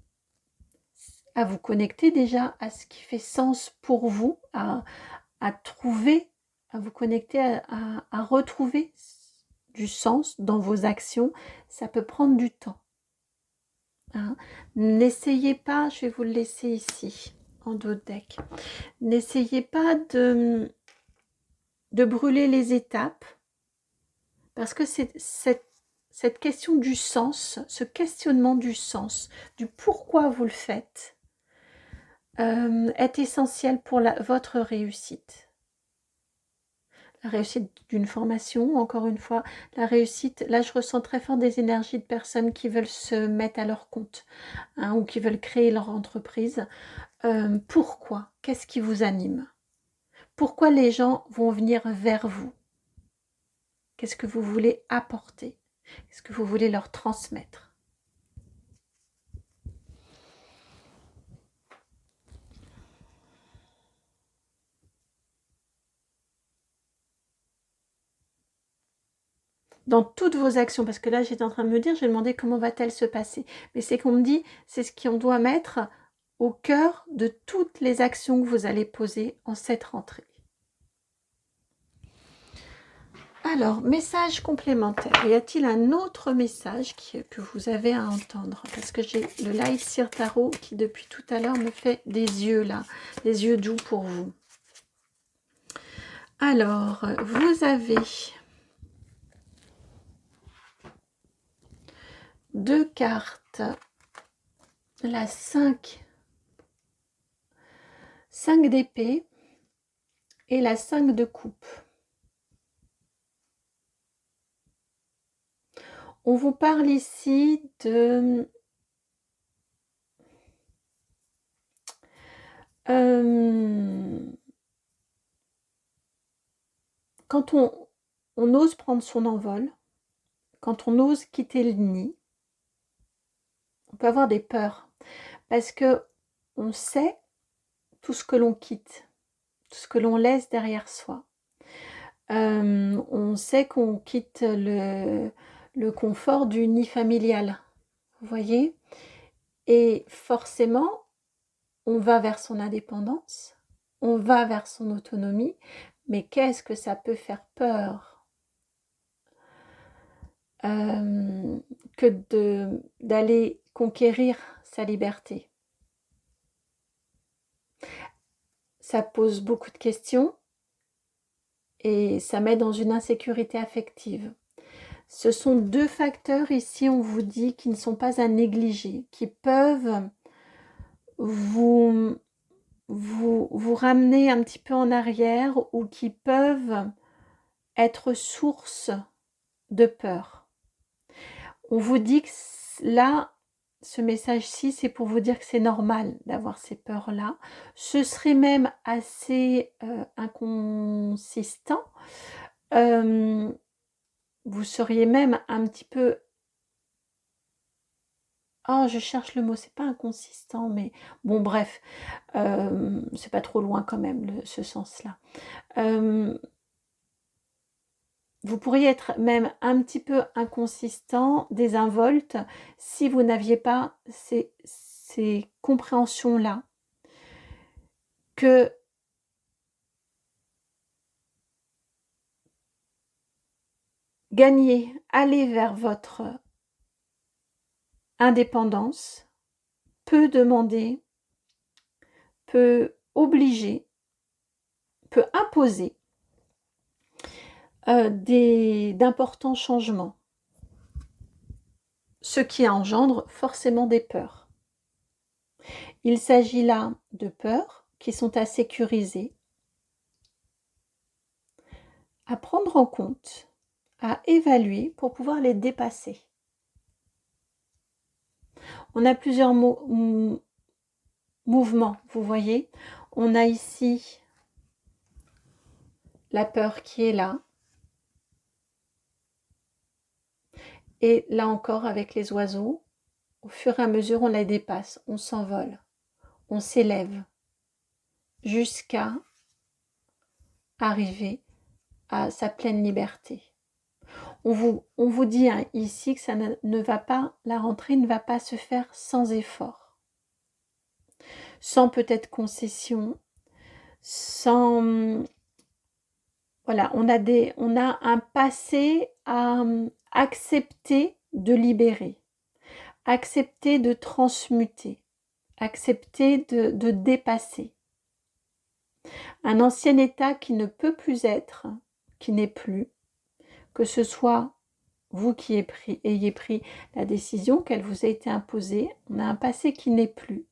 à vous connecter déjà à ce qui fait sens pour vous, à trouver, à vous connecter, à retrouver du sens dans vos actions, ça peut prendre du temps. Hein. N'essayez pas, je vais vous le laisser ici, en dos de deck. N'essayez pas de brûler les étapes, parce que c'est cette question du sens, ce questionnement du sens, du pourquoi vous le faites, est essentiel pour votre réussite. La réussite d'une formation, encore une fois, la réussite, là je ressens très fort des énergies de personnes qui veulent se mettre à leur compte, hein, ou qui veulent créer leur entreprise. Pourquoi? Qu'est-ce qui vous anime? Pourquoi les gens vont venir vers vous? Qu'est-ce que vous voulez apporter? Qu'est-ce que vous voulez leur transmettre? Dans toutes vos actions, parce que là j'étais en train de me dire, j'ai demandé comment va-t-elle se passer, mais c'est qu'on me dit, c'est ce qu'on doit mettre au cœur de toutes les actions que vous allez poser en cette rentrée. Alors, message complémentaire. Y a-t-il un autre message que vous avez à entendre? Parce que j'ai le Light Seer Tarot qui depuis tout à l'heure me fait des yeux là, des yeux doux pour vous. Alors, vous avez deux cartes, la 5 d'épée et la 5 de coupe. On vous parle ici de quand on ose prendre son envol, quand on ose quitter le nid, on peut avoir des peurs parce que on sait tout ce que l'on quitte, tout ce que l'on laisse derrière soi. On sait qu'on quitte le confort du nid familial, vous voyez? Et forcément, on va vers son indépendance, on va vers son autonomie, mais qu'est-ce que ça peut faire peur que d'aller conquérir sa liberté. Ça pose beaucoup de questions et ça met dans une insécurité affective. Ce sont deux facteurs ici, on vous dit, qui ne sont pas à négliger, qui peuvent vous ramener un petit peu en arrière ou qui peuvent être source de peur. On vous dit que là, ce message-ci, c'est pour vous dire que c'est normal d'avoir ces peurs-là. Ce serait même assez inconsistant. Vous seriez même un petit peu... Oh, je cherche le mot, c'est pas inconsistant, mais bon, bref, c'est pas trop loin quand même, ce sens-là. Vous pourriez être même un petit peu inconsistant, désinvolte, si vous n'aviez pas ces compréhensions-là. Que gagner, aller vers votre indépendance peut demander, peut obliger, peut imposer d'importants changements, ce qui engendre forcément des peurs. Il s'agit là de peurs qui sont à sécuriser, à prendre en compte, à évaluer pour pouvoir les dépasser. On a plusieurs mouvements, vous voyez. On a ici la peur qui est là. Et là encore, avec les oiseaux, au fur et à mesure, on la dépasse, on s'envole, on s'élève, jusqu'à arriver à sa pleine liberté. On vous dit ici que ça ne va pas, la rentrée ne va pas se faire sans effort, sans peut-être concession, sans... Voilà, on a un passé à accepter de libérer, accepter de transmuter, accepter de dépasser. Un ancien état qui ne peut plus être, qui n'est plus, que ce soit vous qui ayez pris la décision, qu'elle vous a été imposée, on a un passé qui n'est plus.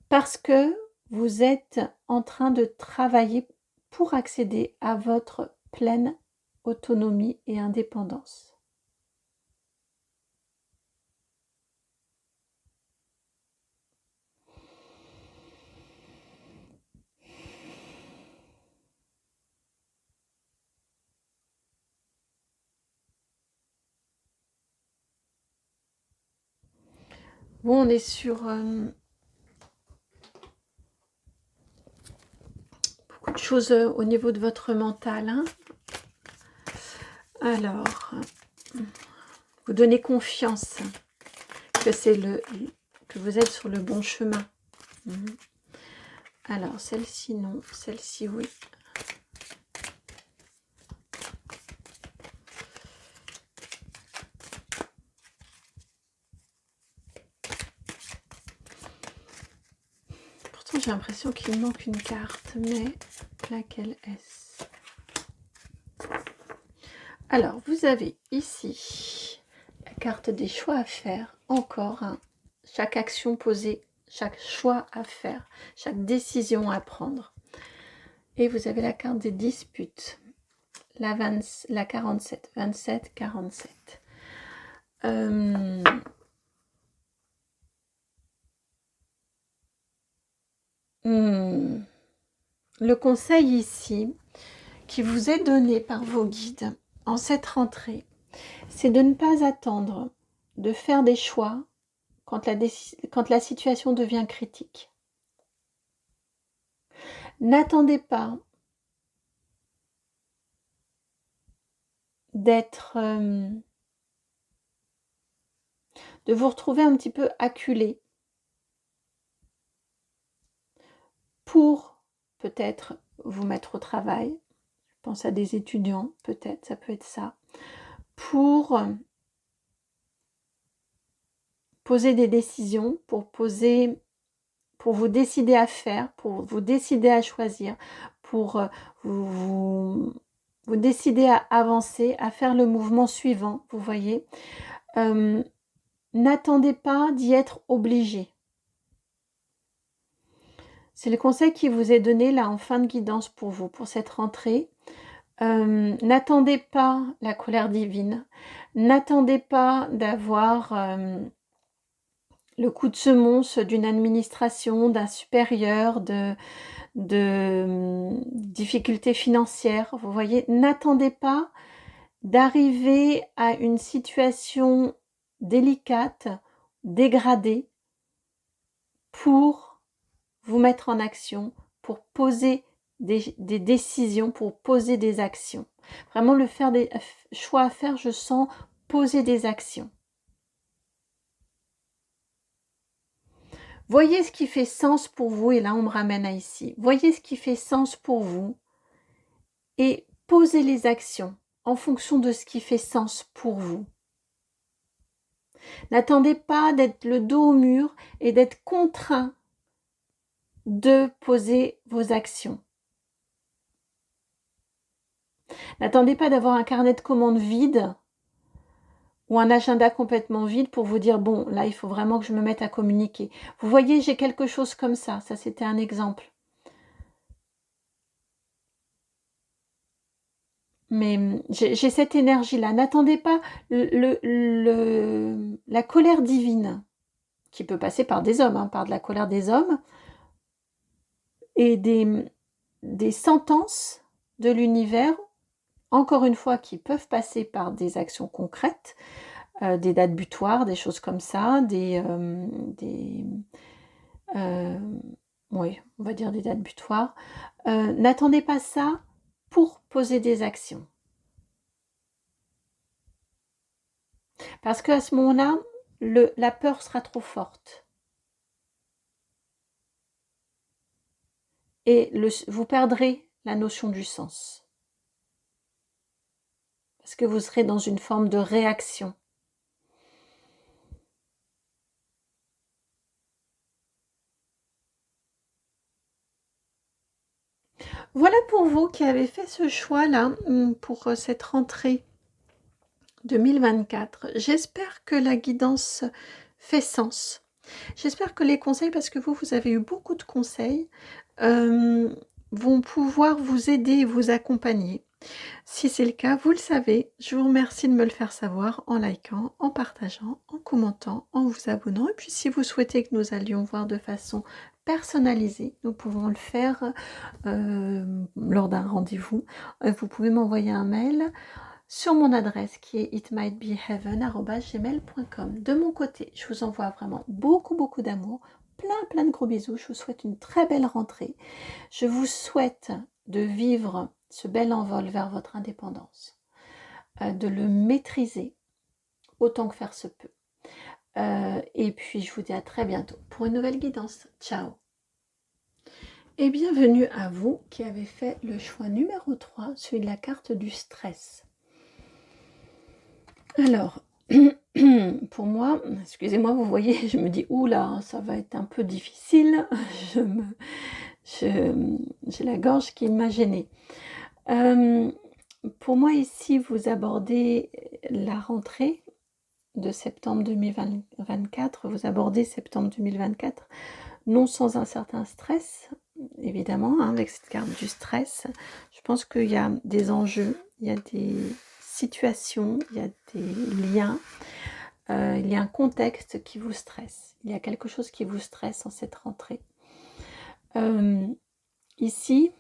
Parce que vous êtes en train de travailler pour accéder à votre pleine autonomie et indépendance. Bon, on est sur beaucoup de choses au niveau de votre mental. Hein. Alors, vous donnez confiance que que vous êtes sur le bon chemin. Alors, celle-ci non, celle-ci oui. Pourtant, j'ai l'impression qu'il manque une carte, mais laquelle est-ce? Alors, vous avez ici la carte des choix à faire. Encore un. Chaque action posée, chaque choix à faire, chaque décision à prendre. Et vous avez la carte des disputes. La 47, 27, 47. Le conseil ici, qui vous est donné par vos guides en cette rentrée, c'est de ne pas attendre de faire des choix quand la situation devient critique. N'attendez pas de vous retrouver un petit peu acculé pour peut-être vous mettre au travail. Je pense à des étudiants, peut-être, ça peut être ça. Pour poser des décisions, pour vous décider à faire, pour vous décider à choisir, pour vous décider à avancer, à faire le mouvement suivant, vous voyez. N'attendez pas d'y être obligé. C'est le conseil qui vous est donné là en fin de guidance pour vous, pour cette rentrée. N'attendez pas la colère divine. N'attendez pas d'avoir le coup de semonce d'une administration, d'un supérieur, de difficultés financières. Vous voyez, n'attendez pas d'arriver à une situation délicate, dégradée, pour vous mettre en action, pour poser des décisions, pour poser des actions. Vraiment, le faire des choix à faire, je sens poser des actions. Voyez ce qui fait sens pour vous, et là on me ramène à ici. Voyez ce qui fait sens pour vous et posez les actions en fonction de ce qui fait sens pour vous. N'attendez pas d'être le dos au mur et d'être contraint de poser vos actions. N'attendez pas d'avoir un carnet de commandes vide ou un agenda complètement vide pour vous dire, bon, là, il faut vraiment que je me mette à communiquer. Vous voyez, j'ai quelque chose comme ça. Ça, c'était un exemple. Mais j'ai cette énergie-là. N'attendez pas la colère divine, qui peut passer par des hommes, par de la colère des hommes, et des sentences de l'univers, encore une fois, qui peuvent passer par des actions concrètes, des dates butoirs, des choses comme ça, oui, on va dire des dates butoirs. N'attendez pas ça pour poser des actions. Parce qu'à ce moment-là, la peur sera trop forte. Et vous perdrez la notion du sens. Parce que vous serez dans une forme de réaction. Voilà pour vous qui avez fait ce choix-là pour cette rentrée 2024. J'espère que la guidance fait sens. J'espère que les conseils, parce que vous avez eu beaucoup de conseils, vont pouvoir vous aider et vous accompagner. Si c'est le cas, vous le savez, je vous remercie de me le faire savoir en likant, en partageant, en commentant, en vous abonnant. Et puis si vous souhaitez que nous allions voir de façon personnalisée, nous pouvons le faire lors d'un rendez-vous. Vous pouvez m'envoyer un mail sur mon adresse qui est itmightbeheaven@gmail.com. De mon côté, je vous envoie vraiment beaucoup d'amour, plein de gros bisous. Je vous souhaite une très belle rentrée. Je vous souhaite de vivre ce bel envol vers votre indépendance, de le maîtriser autant que faire se peut. Et puis je vous dis à très bientôt pour une nouvelle guidance. Ciao. Et bienvenue à vous qui avez fait le choix numéro 3, celui de la carte du stress. Alors, pour moi, excusez-moi, vous voyez, je me dis, oula, ça va être un peu difficile. J'ai la gorge qui m'a gênée. Pour moi, ici, vous abordez la rentrée de septembre 2024. Vous abordez septembre 2024, non sans un certain stress, évidemment, avec cette carte du stress. Je pense qu'il y a des enjeux, il y a des situations, il y a des liens, il y a un contexte qui vous stresse. Il y a quelque chose qui vous stresse en cette rentrée. Ici,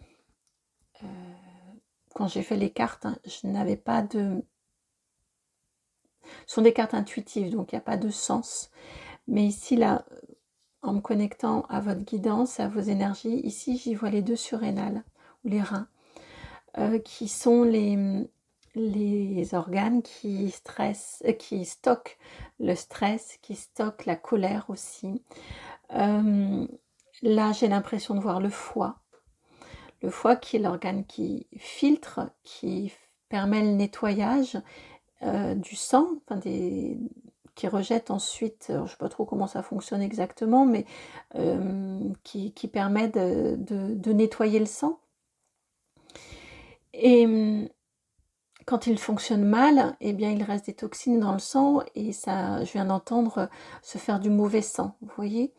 quand j'ai fait les cartes, hein, je n'avais pas de... Ce sont des cartes intuitives, donc il n'y a pas de sens. Mais ici, là, en me connectant à votre guidance, à vos énergies, ici, j'y vois les deux surrénales, ou les reins, qui sont les organes qui stressent, qui stockent le stress, qui stockent la colère aussi. Là, j'ai l'impression de voir le foie. Le foie qui est l'organe qui filtre, qui permet le nettoyage du sang, enfin qui rejette ensuite, je ne sais pas trop comment ça fonctionne exactement, mais qui permet de nettoyer le sang. Et quand il fonctionne mal, eh bien, il reste des toxines dans le sang et ça, je viens d'entendre se faire du mauvais sang, vous voyez.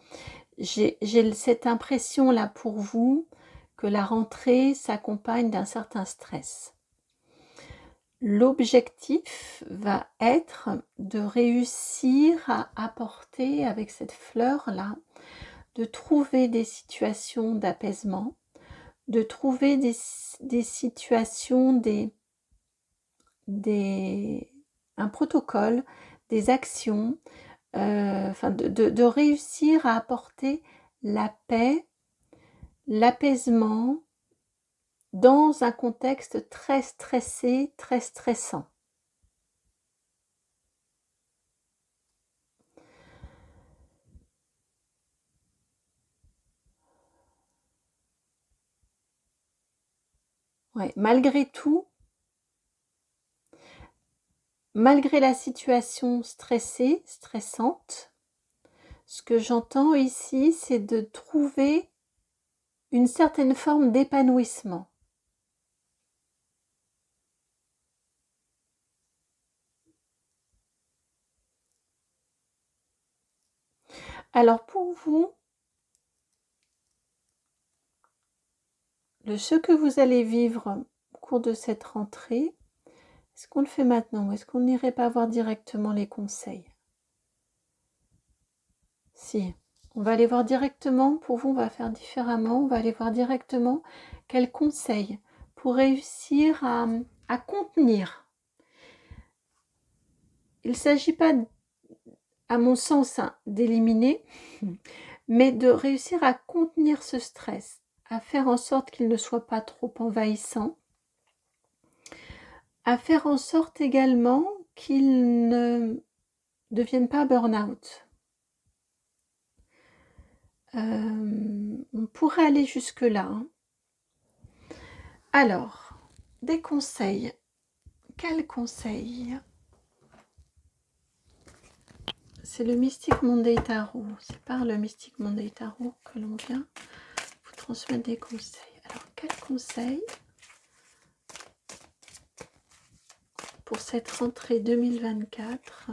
J'ai cette impression-là pour vous que la rentrée s'accompagne d'un certain stress. L'objectif va être de réussir à apporter avec cette fleur-là, de trouver des situations d'apaisement, de trouver des situations, un protocole, des actions, enfin de réussir à apporter la paix, l'apaisement dans un contexte très stressé, très stressant. Ouais, malgré tout, malgré la situation stressée, stressante, ce que j'entends ici, c'est de trouver une certaine forme d'épanouissement. Alors pour vous, ce que vous allez vivre au cours de cette rentrée, est-ce qu'on le fait maintenant ou est-ce qu'on n'irait pas voir directement les conseils? Si, on va aller voir directement, pour vous on va faire différemment, on va aller voir directement quels conseils pour réussir à contenir. Il ne s'agit pas, à mon sens, hein, d'éliminer, mais de réussir à contenir ce stress, à faire en sorte qu'il ne soit pas trop envahissant, à faire en sorte également qu'il ne devienne pas burn-out. On pourrait aller jusque-là. Hein. Alors, des conseils. Quels conseils? C'est le Mystic Monday Tarot. C'est par le Mystic Monday Tarot que l'on vient vous transmettre des conseils. Alors, quels conseils pour cette rentrée 2024?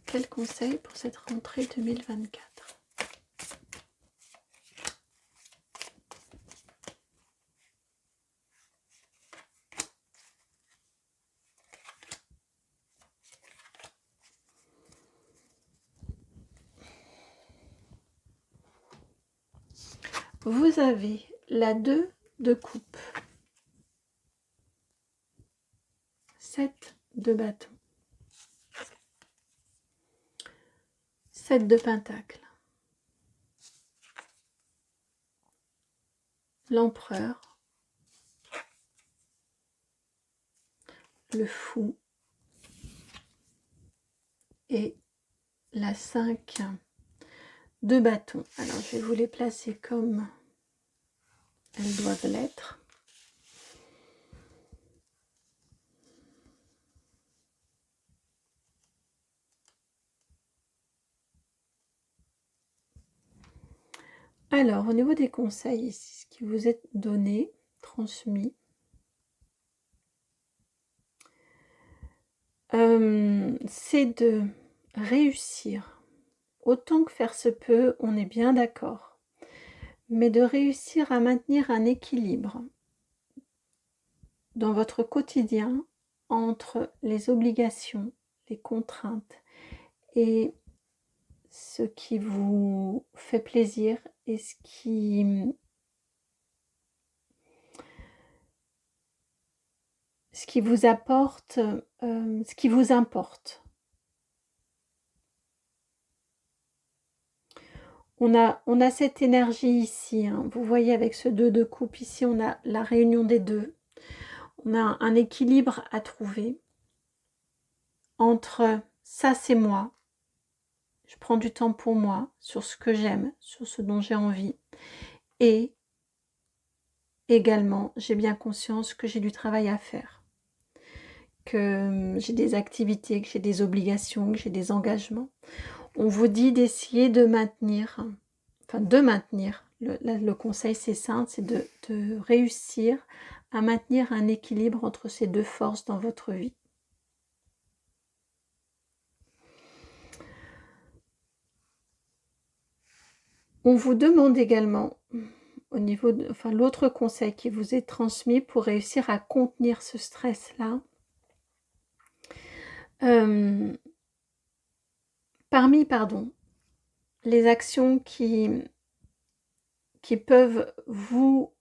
Quels conseils pour cette rentrée 2024? Vous avez la 2 de coupe, 7 de bâton, 7 de pentacle, l'empereur, le fou et la 5 de bâton. Alors je vais vous les placer comme elles doivent l'être. Alors, au niveau des conseils ici, ce qui vous est donné, transmis, c'est de réussir. Autant que faire se peut, on est bien d'accord. Mais de réussir à maintenir un équilibre dans votre quotidien entre les obligations, les contraintes et ce qui vous fait plaisir et ce qui ce qui vous apporte, ce qui vous importe. On a cette énergie ici, hein. Vous voyez avec ce 2 de coupe ici, on a la réunion des deux. On a un équilibre à trouver entre ça c'est moi, je prends du temps pour moi, sur ce que j'aime, sur ce dont j'ai envie, et également j'ai bien conscience que j'ai du travail à faire, que j'ai des activités, que j'ai des obligations, que j'ai des engagements. On vous dit d'essayer de maintenir, le conseil c'est simple, c'est de réussir à maintenir un équilibre entre ces deux forces dans votre vie. On vous demande également, au niveau de, l'autre conseil qui vous est transmis pour réussir à contenir ce stress-là, parmi, les actions qui peuvent vous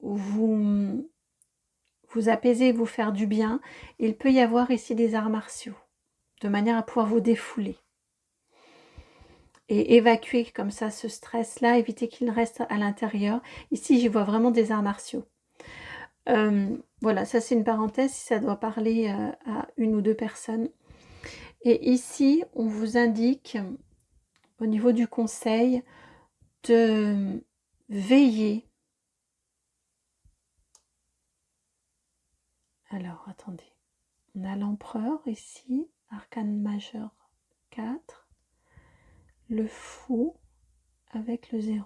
apaiser, vous faire du bien, il peut y avoir ici des arts martiaux, de manière à pouvoir vous défouler. Et évacuer comme ça ce stress-là, éviter qu'il reste à l'intérieur. Ici, j'y vois vraiment des arts martiaux. Voilà, ça c'est une parenthèse, si ça doit parler à une ou deux personnes. Et ici, on vous indique, au niveau du conseil, de veiller. Alors, attendez. On a l'empereur ici, arcane majeur 4. Le fou avec le 0.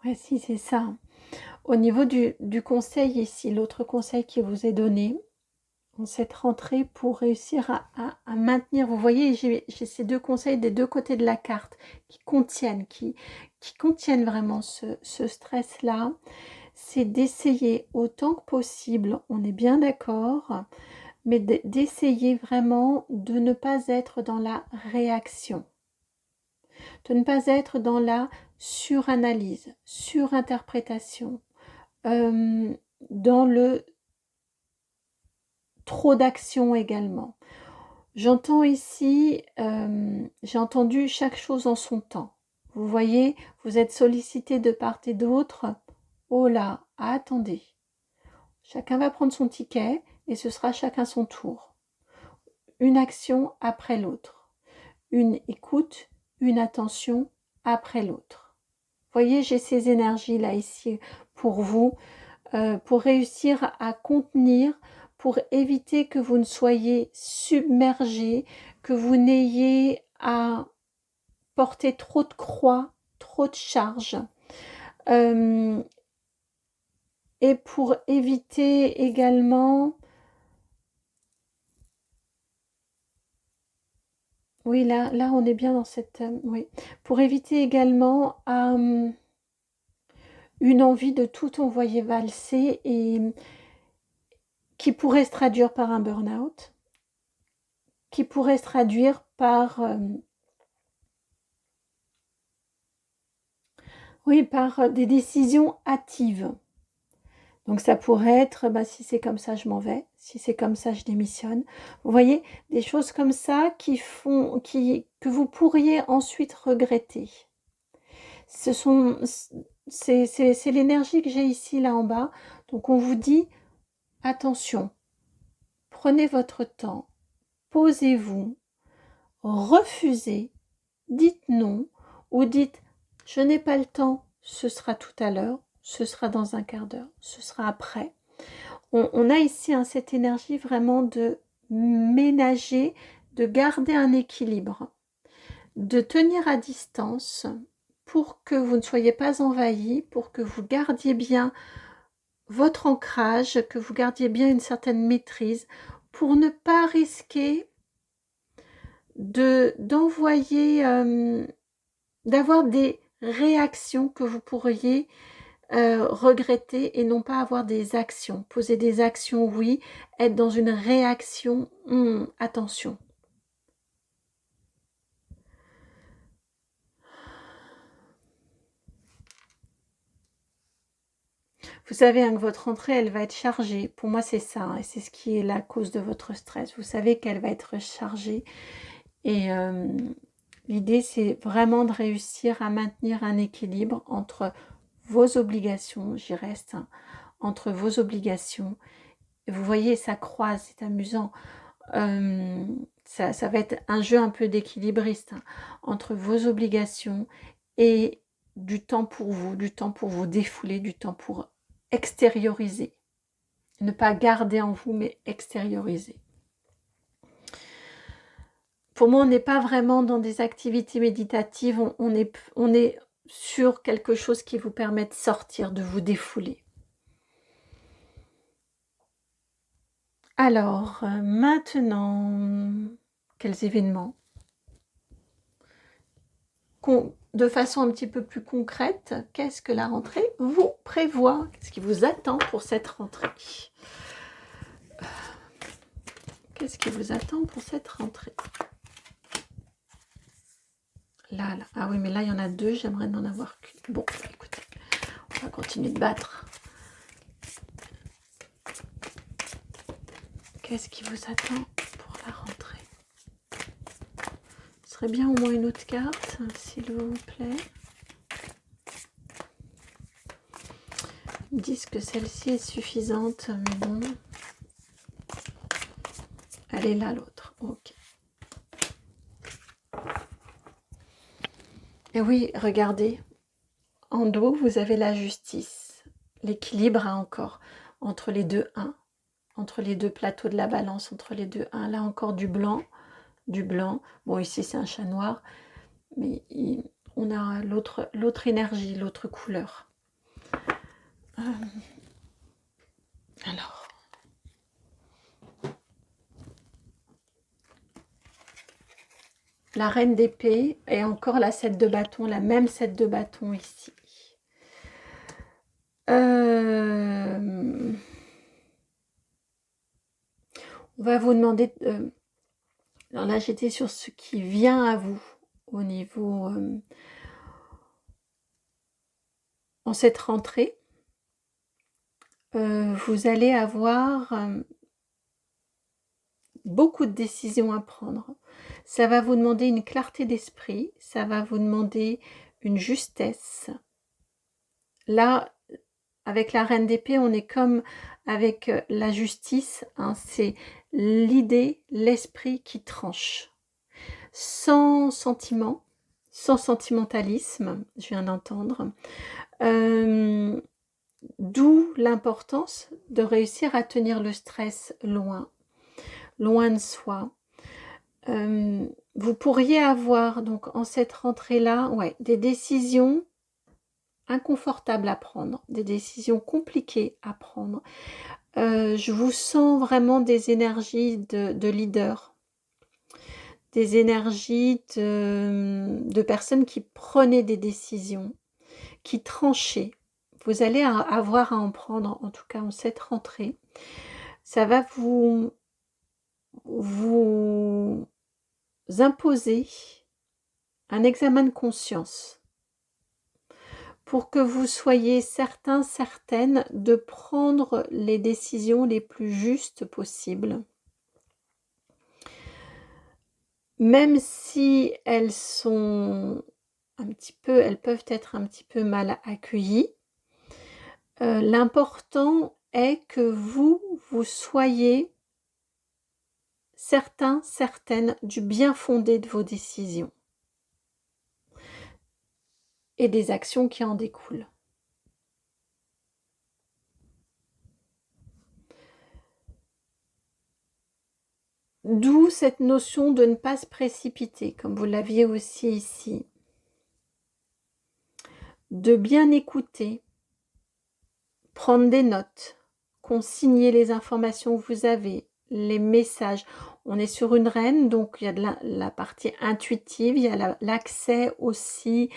Ouais, si, c'est ça. Au niveau du conseil ici, l'autre conseil qui vous est donné, en cette rentrée pour réussir à maintenir, vous voyez, j'ai ces deux conseils des deux côtés de la carte qui contiennent vraiment ce stress-là, c'est d'essayer autant que possible, on est bien d'accord, mais d'essayer vraiment de ne pas être dans la réaction, de ne pas être dans la suranalyse, surinterprétation, dans le trop d'action également. J'entends ici, j'ai entendu chaque chose en son temps. Vous voyez, vous êtes sollicité de part et d'autre. Oh là, attendez. Chacun va prendre son ticket et ce sera chacun son tour. Une action après l'autre. Une écoute, une attention après l'autre. Vous voyez, j'ai ces énergies-là ici pour vous, pour réussir à contenir, pour éviter que vous ne soyez submergé, que vous n'ayez à porter trop de croix, trop de charges. Et pour éviter également... Oui, là on est bien dans cette... oui. Pour éviter également une envie de tout envoyer valser et qui pourrait se traduire par un burn-out, qui pourrait se traduire par... oui, par des décisions hâtives. Donc ça pourrait être, si c'est comme ça, je m'en vais. Si c'est comme ça, je démissionne. Vous voyez, des choses comme ça que vous pourriez ensuite regretter. C'est l'énergie que j'ai ici, là en bas. Donc on vous dit, attention, prenez votre temps, posez-vous, refusez, dites non ou dites, je n'ai pas le temps, ce sera tout à l'heure. Ce sera dans un quart d'heure, ce sera après. On a ici cette énergie vraiment de ménager, de garder un équilibre, de tenir à distance pour que vous ne soyez pas envahi, pour que vous gardiez bien votre ancrage, que vous gardiez bien une certaine maîtrise, pour ne pas risquer d'envoyer, d'avoir des réactions que vous pourriez regretter et non pas avoir des actions. Poser des actions, oui. Être dans une réaction, attention. Vous savez hein, que votre rentrée, elle va être chargée. Pour moi, c'est ça. Hein, et c'est ce qui est la cause de votre stress. Vous savez qu'elle va être chargée. Et l'idée, c'est vraiment de réussir à maintenir un équilibre entre vos obligations, j'y reste, hein, entre vos obligations. Et vous voyez, ça croise, c'est amusant. Ça va être un jeu un peu d'équilibriste hein, entre vos obligations et du temps pour vous défouler, du temps pour extérioriser. Ne pas garder en vous, mais extérioriser. Pour moi, on n'est pas vraiment dans des activités méditatives, on est sur quelque chose qui vous permet de sortir, de vous défouler. Alors, maintenant, quels événements? De façon un petit peu plus concrète, qu'est-ce que la rentrée vous prévoit? Qu'est-ce qui vous attend pour cette rentrée? Qu'est-ce qui vous attend pour cette rentrée? Là. Ah oui, mais là, il y en a deux, j'aimerais n'en avoir qu'une. Bon, écoutez, on va continuer de battre. Qu'est-ce qui vous attend pour la rentrée? Ce serait bien au moins une autre carte, s'il vous plaît. Ils me disent que celle-ci est suffisante, mais bon. Elle est là, l'autre. Ok. Et oui, regardez. En dos, vous avez la justice. L'équilibre encore entre les deux 1. Entre les deux plateaux de la balance, entre les deux 1. Là encore du blanc. Du blanc. Bon, ici, c'est un chat noir. Mais on a l'autre énergie, l'autre couleur. Alors. La reine d'épée et encore la 7 de bâton, la même 7 de bâton ici. On va vous demander... alors là, j'étais sur ce qui vient à vous au niveau... en cette rentrée. Vous allez avoir beaucoup de décisions à prendre. Ça va vous demander une clarté d'esprit, ça va vous demander une justesse. Là, avec la reine d'épée, on est comme avec la justice, hein, c'est l'idée, l'esprit qui tranche. Sans sentiment, sans sentimentalisme, je viens d'entendre. D'où l'importance de réussir à tenir le stress loin de soi. Vous pourriez avoir donc en cette rentrée-là des décisions inconfortables à prendre, des décisions compliquées à prendre. Je vous sens vraiment des énergies de leader, des énergies de personnes qui prenaient des décisions, qui tranchaient. Vous allez avoir à en prendre, en tout cas en cette rentrée. Ça va vous imposer un examen de conscience pour que vous soyez certains, certaines de prendre les décisions les plus justes possibles. Même si elles sont elles peuvent être un petit peu mal accueillies, l'important est que vous soyez certains, certaines du bien fondé de vos décisions et des actions qui en découlent. D'où cette notion de ne pas se précipiter, comme vous l'aviez aussi ici. De bien écouter, prendre des notes, consigner les informations que vous avez, les messages. On est sur une reine, donc il y a de la partie intuitive, il y a l'accès aussi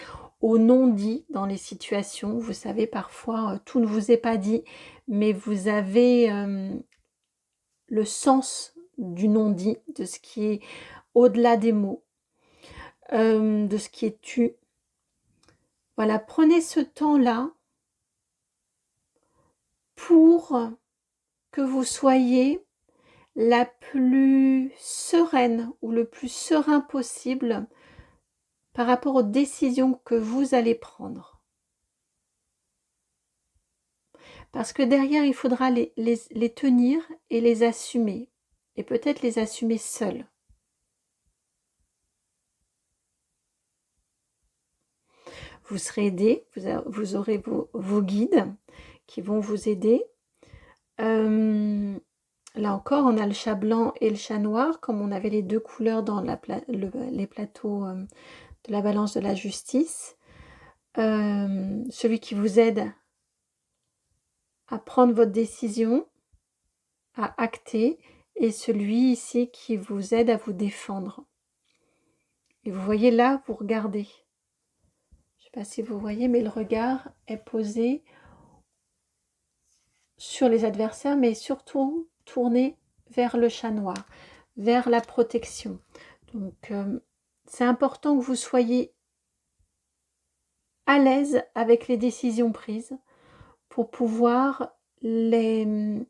au non-dit dans les situations. Vous savez, parfois, tout ne vous est pas dit, mais vous avez le sens du non-dit, de ce qui est au-delà des mots, de ce qui est tu. Voilà, prenez ce temps-là pour que vous soyez la plus sereine ou le plus serein possible par rapport aux décisions que vous allez prendre. Parce que derrière, il faudra les tenir et les assumer. Et peut-être les assumer seuls. Vous serez aidé, vous aurez vos guides qui vont vous aider. Là encore, on a le chat blanc et le chat noir, comme on avait les deux couleurs dans les plateaux de la balance de la justice. Celui qui vous aide à prendre votre décision, à acter, et celui ici qui vous aide à vous défendre. Et vous voyez là, vous regardez. Je ne sais pas si vous voyez, mais le regard est posé sur les adversaires, mais surtout tourné vers le chat noir, vers la protection. Donc, c'est important que vous soyez à l'aise avec les décisions prises pour pouvoir les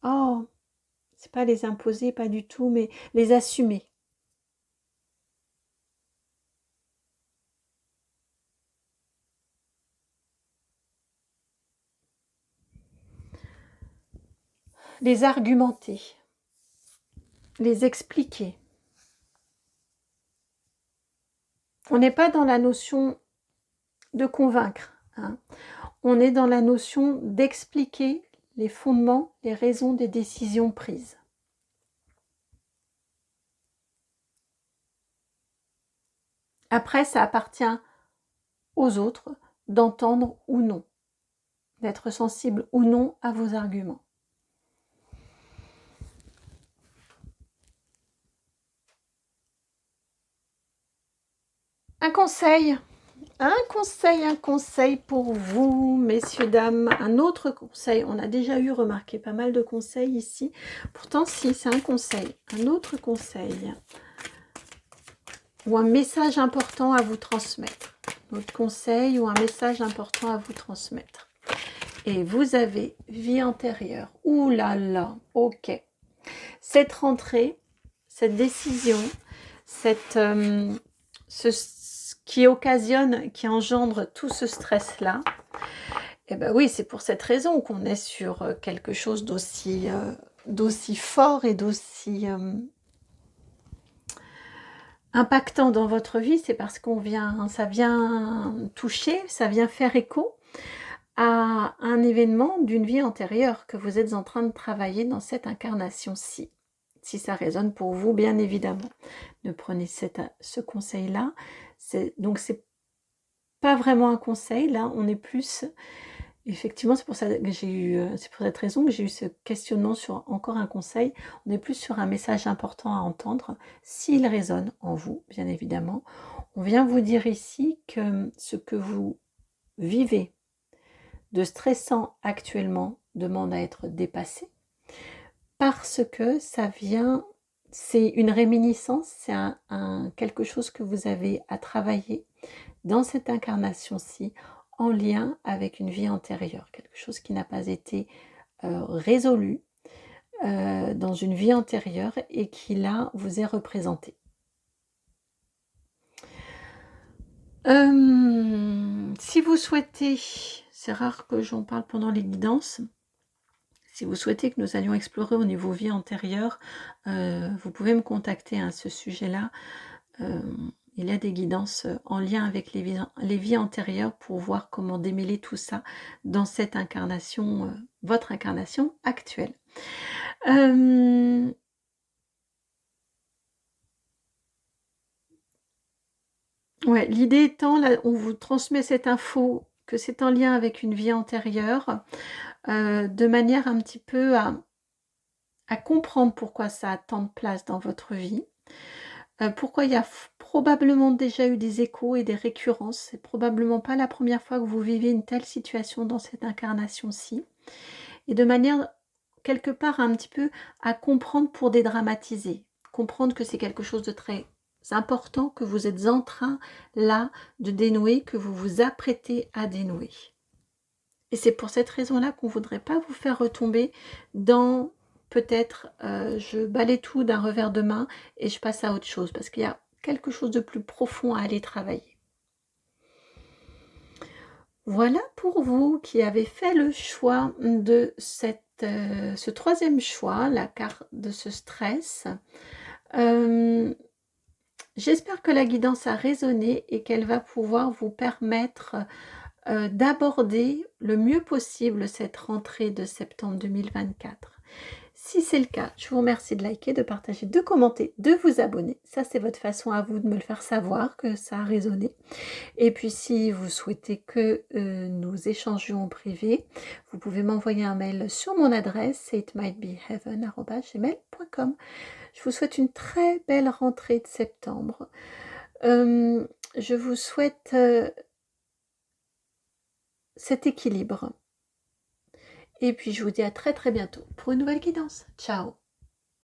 oh, c'est pas les imposer, pas du tout, mais les assumer. Les argumenter, les expliquer. On n'est pas dans la notion de convaincre, hein. On est dans la notion d'expliquer les fondements, les raisons des décisions prises. Après, ça appartient aux autres d'entendre ou non, d'être sensible ou non à vos arguments. Un conseil pour vous, messieurs, dames. Un autre conseil. On a déjà eu, remarqué, pas mal de conseils ici. Pourtant, si, c'est un conseil. Un autre conseil. Ou un message important à vous transmettre. Notre conseil ou un message important à vous transmettre. Et vous avez vie antérieure. Ouh là là, ok. Cette rentrée, cette décision, qui occasionne, qui engendre tout ce stress-là, et ben oui, c'est pour cette raison qu'on est sur quelque chose d'aussi fort et d'aussi impactant dans votre vie. C'est parce ça vient toucher, ça vient faire écho à un événement d'une vie antérieure que vous êtes en train de travailler dans cette incarnation-ci. Si ça résonne pour vous, bien évidemment, ne prenez ce conseil-là. Donc, c'est pas vraiment un conseil, là, on est plus... Effectivement, c'est pour cette raison que j'ai eu ce questionnement sur encore un conseil. On est plus sur un message important à entendre, s'il résonne en vous, bien évidemment. On vient vous dire ici que ce que vous vivez de stressant actuellement demande à être dépassé, parce que ça vient, c'est une réminiscence, c'est quelque chose que vous avez à travailler dans cette incarnation-ci, en lien avec une vie antérieure, quelque chose qui n'a pas été résolu dans une vie antérieure et qui là vous est représenté. Si vous souhaitez, c'est rare que j'en parle pendant les guidances, si vous souhaitez que nous allions explorer au niveau vie antérieure, vous pouvez me contacter à ce sujet-là. Il y a des guidances en lien avec les vies antérieures pour voir comment démêler tout ça dans cette incarnation, votre incarnation actuelle. Ouais, l'idée étant, là, on vous transmet cette info, que c'est en lien avec une vie antérieure, de manière un petit peu à à comprendre pourquoi ça a tant de place dans votre vie, pourquoi il y a probablement déjà eu des échos et des récurrences. C'est probablement pas la première fois que vous vivez une telle situation dans cette incarnation-ci. Et de manière, quelque part, un petit peu à comprendre pour dédramatiser. Comprendre que c'est quelque chose de très important que vous êtes en train, là, de dénouer, que vous vous apprêtez à dénouer. Et c'est pour cette raison-là qu'on ne voudrait pas vous faire retomber dans peut-être je balaie tout d'un revers de main et je passe à autre chose parce qu'il y a quelque chose de plus profond à aller travailler. Voilà pour vous qui avez fait le choix de ce troisième choix, la carte de ce stress. J'espère que la guidance a résonné et qu'elle va pouvoir vous permettre d'aborder le mieux possible cette rentrée de septembre 2024. Si c'est le cas, je vous remercie de liker, de partager, de commenter, de vous abonner. Ça, c'est votre façon à vous de me le faire savoir que ça a résonné. Et puis, si vous souhaitez que nous échangions en privé, vous pouvez m'envoyer un mail sur mon adresse, itmightbeheaven@gmail.com. Je vous souhaite une très belle rentrée de septembre. Je vous souhaite cet équilibre. Et puis, je vous dis à très très bientôt pour une nouvelle guidance. Ciao!